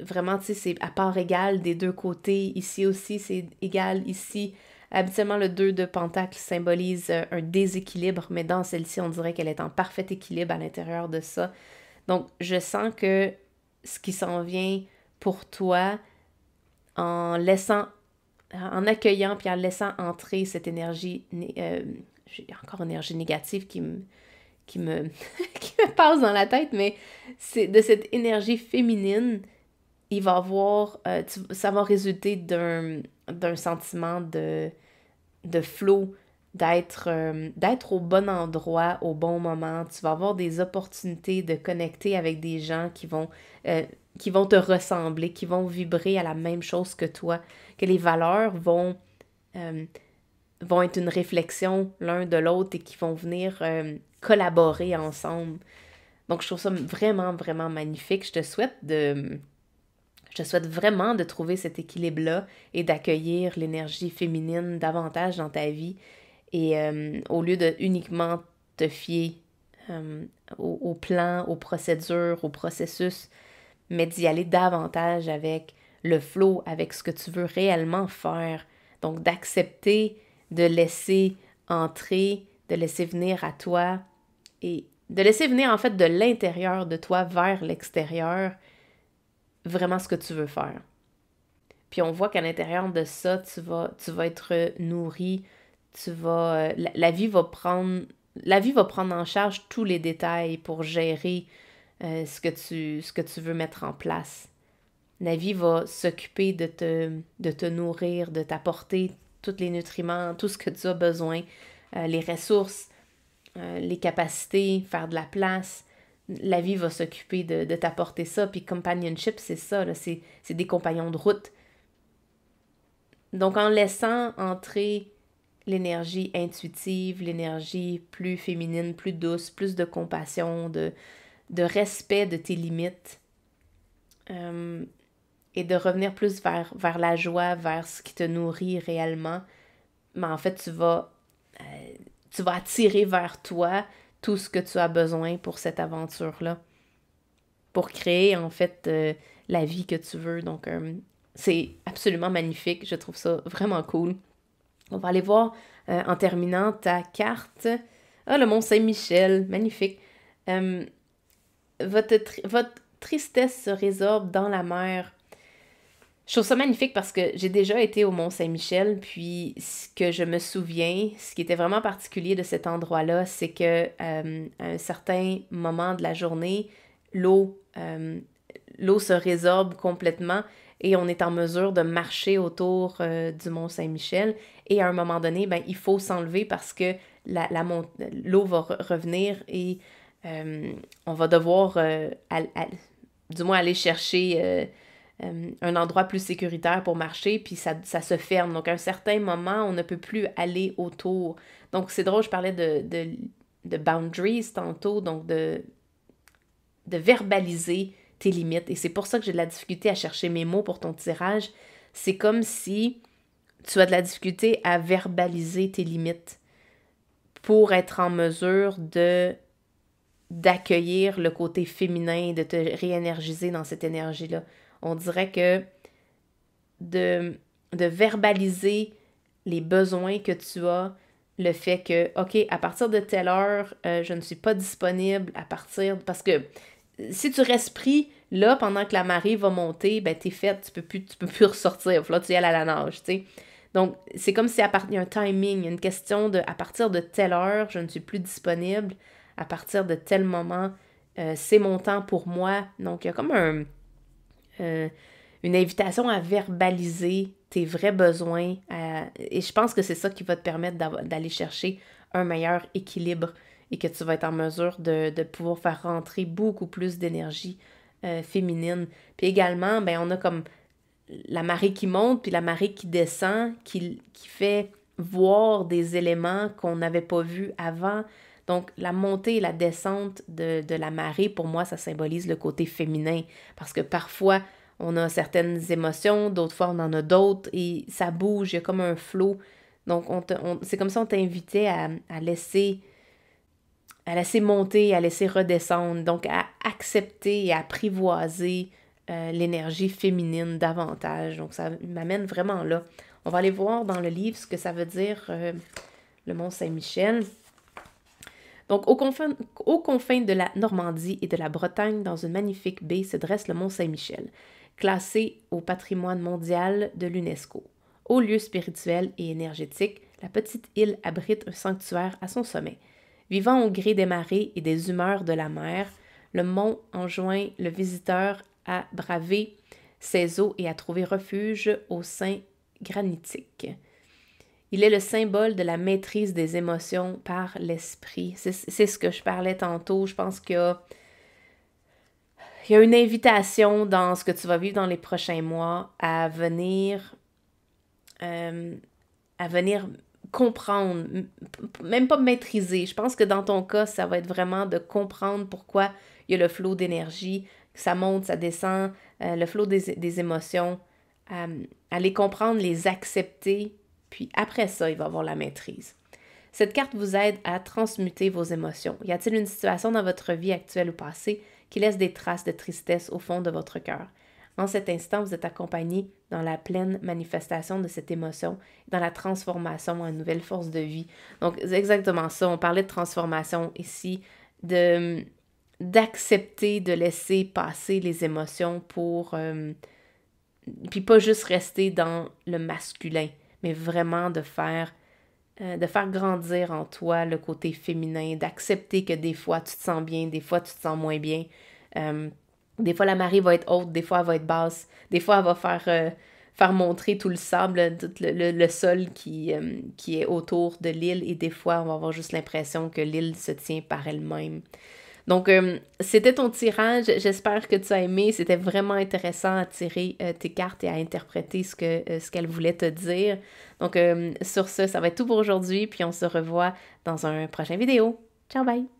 [SPEAKER 1] vraiment, tu sais, c'est à part égale des deux côtés. Ici aussi, c'est égal. Ici, habituellement, le 2 de pentacle symbolise un déséquilibre, mais dans celle-ci, on dirait qu'elle est en parfait équilibre à l'intérieur de ça. Donc, je sens que ce qui s'en vient pour toi, en accueillant puis en laissant entrer cette énergie, j'ai encore une énergie négative qui me qui me passe dans la tête, mais c'est de cette énergie féminine, il va avoir, ça va résulter d'un sentiment de flow, d'être au bon endroit, au bon moment. Tu vas avoir des opportunités de connecter avec des gens qui vont te ressembler, qui vont vibrer à la même chose que toi, que les valeurs vont être une réflexion l'un de l'autre et qui vont venir collaborer ensemble. Donc, je trouve ça vraiment, vraiment magnifique. Je te souhaite vraiment de trouver cet équilibre-là et d'accueillir l'énergie féminine davantage dans ta vie et au lieu de uniquement te fier au plan, aux procédures, au processus, mais d'y aller davantage avec le flow, avec ce que tu veux réellement faire. Donc, d'accepter de laisser entrer, de laisser venir à toi et de laisser venir en fait de l'intérieur de toi vers l'extérieur vraiment ce que tu veux faire. Puis on voit qu'à l'intérieur de ça, tu vas être nourri, la vie va prendre en charge tous les détails pour gérer ce que tu veux mettre en place. La vie va s'occuper de te nourrir, de t'apporter tous les nutriments, tout ce que tu as besoin, les ressources, les capacités, faire de la place. La vie va s'occuper de t'apporter ça. Puis companionship, c'est ça, là, c'est des compagnons de route. Donc en laissant entrer l'énergie intuitive, l'énergie plus féminine, plus douce, plus de compassion, de respect de tes limites, et de revenir plus vers la joie, vers ce qui te nourrit réellement, mais en fait, tu vas attirer vers toi tout ce que tu as besoin pour cette aventure-là, pour créer en fait la vie que tu veux. Donc, c'est absolument magnifique, je trouve ça vraiment cool. On va aller voir en terminant ta carte. Ah, le Mont Saint-Michel, magnifique. Votre tristesse se résorbe dans la mer. Je trouve ça magnifique parce que j'ai déjà été au Mont-Saint-Michel, puis ce que je me souviens, ce qui était vraiment particulier de cet endroit-là, c'est que à un certain moment de la journée, l'eau se résorbe complètement et on est en mesure de marcher autour du Mont-Saint-Michel. Et à un moment donné, ben, il faut s'enlever parce que l'eau va revenir et on va devoir du moins aller chercher un endroit plus sécuritaire pour marcher, puis ça se ferme. Donc, à un certain moment, on ne peut plus aller autour. Donc, c'est drôle, je parlais de boundaries tantôt, donc de verbaliser tes limites. Et c'est pour ça que j'ai de la difficulté à chercher mes mots pour ton tirage. C'est comme si tu as de la difficulté à verbaliser tes limites pour être en mesure d'accueillir le côté féminin, de te réénergiser dans cette énergie-là. On dirait que de verbaliser les besoins que tu as, le fait que, OK, à partir de telle heure, je ne suis pas disponible à partir... Parce que si tu restes pris là pendant que la marée va monter, ben t'es faite, tu peux plus ressortir. Là, tu y aller à la nage, tu sais. Donc, c'est comme si il y a un timing, une question de à partir de telle heure, je ne suis plus disponible. À partir de tel moment, c'est mon temps pour moi. Donc, il y a comme une invitation à verbaliser tes vrais besoins. Et je pense que c'est ça qui va te permettre d'aller chercher un meilleur équilibre et que tu vas être en mesure de pouvoir faire rentrer beaucoup plus d'énergie féminine. Puis également, ben, on a comme la marée qui monte puis la marée qui descend, qui fait voir des éléments qu'on n'avait pas vus avant. Donc, la montée et la descente de la marée, pour moi, ça symbolise le côté féminin. Parce que parfois, on a certaines émotions, d'autres fois, on en a d'autres et ça bouge, il y a comme un flot. Donc, c'est comme si on t'invitait à laisser monter, à laisser redescendre. Donc, à accepter et à apprivoiser l'énergie féminine davantage. Donc, ça m'amène vraiment là. On va aller voir dans le livre ce que ça veut dire, le Mont-Saint-Michel. Donc, aux confins de la Normandie et de la Bretagne, dans une magnifique baie, se dresse le Mont-Saint-Michel, classé au patrimoine mondial de l'UNESCO. Haut lieu spirituel et énergétique, la petite île abrite un sanctuaire à son sommet. Vivant au gré des marées et des humeurs de la mer, le mont enjoint le visiteur à braver ses eaux et à trouver refuge au sein granitique. Il est le symbole de la maîtrise des émotions par l'esprit. C'est ce que je parlais tantôt. Je pense qu'il y a une invitation dans ce que tu vas vivre dans les prochains mois à venir comprendre, même pas maîtriser. Je pense que dans ton cas, ça va être vraiment de comprendre pourquoi il y a le flot d'énergie, que ça monte, ça descend, le flot des émotions, à les comprendre, les accepter, puis après ça, il va y avoir la maîtrise. Cette carte vous aide à transmuter vos émotions. Y a-t-il une situation dans votre vie actuelle ou passée qui laisse des traces de tristesse au fond de votre cœur? En cet instant, vous êtes accompagné dans la pleine manifestation de cette émotion, dans la transformation en une nouvelle force de vie. Donc, c'est exactement ça. On parlait de transformation ici, d'accepter, de laisser passer les émotions pour... puis pas juste rester dans le masculin, mais vraiment de faire grandir en toi le côté féminin, d'accepter que des fois tu te sens bien, des fois tu te sens moins bien. Des fois la marée va être haute, des fois elle va être basse, des fois elle va faire montrer tout le sable, tout le sol qui est autour de l'île et des fois on va avoir juste l'impression que l'île se tient par elle-même. Donc, c'était ton tirage. J'espère que tu as aimé. C'était vraiment intéressant à tirer tes cartes et à interpréter ce qu'elle voulait te dire. Donc, sur ce, ça va être tout pour aujourd'hui. Puis, on se revoit dans un prochain vidéo. Ciao, bye!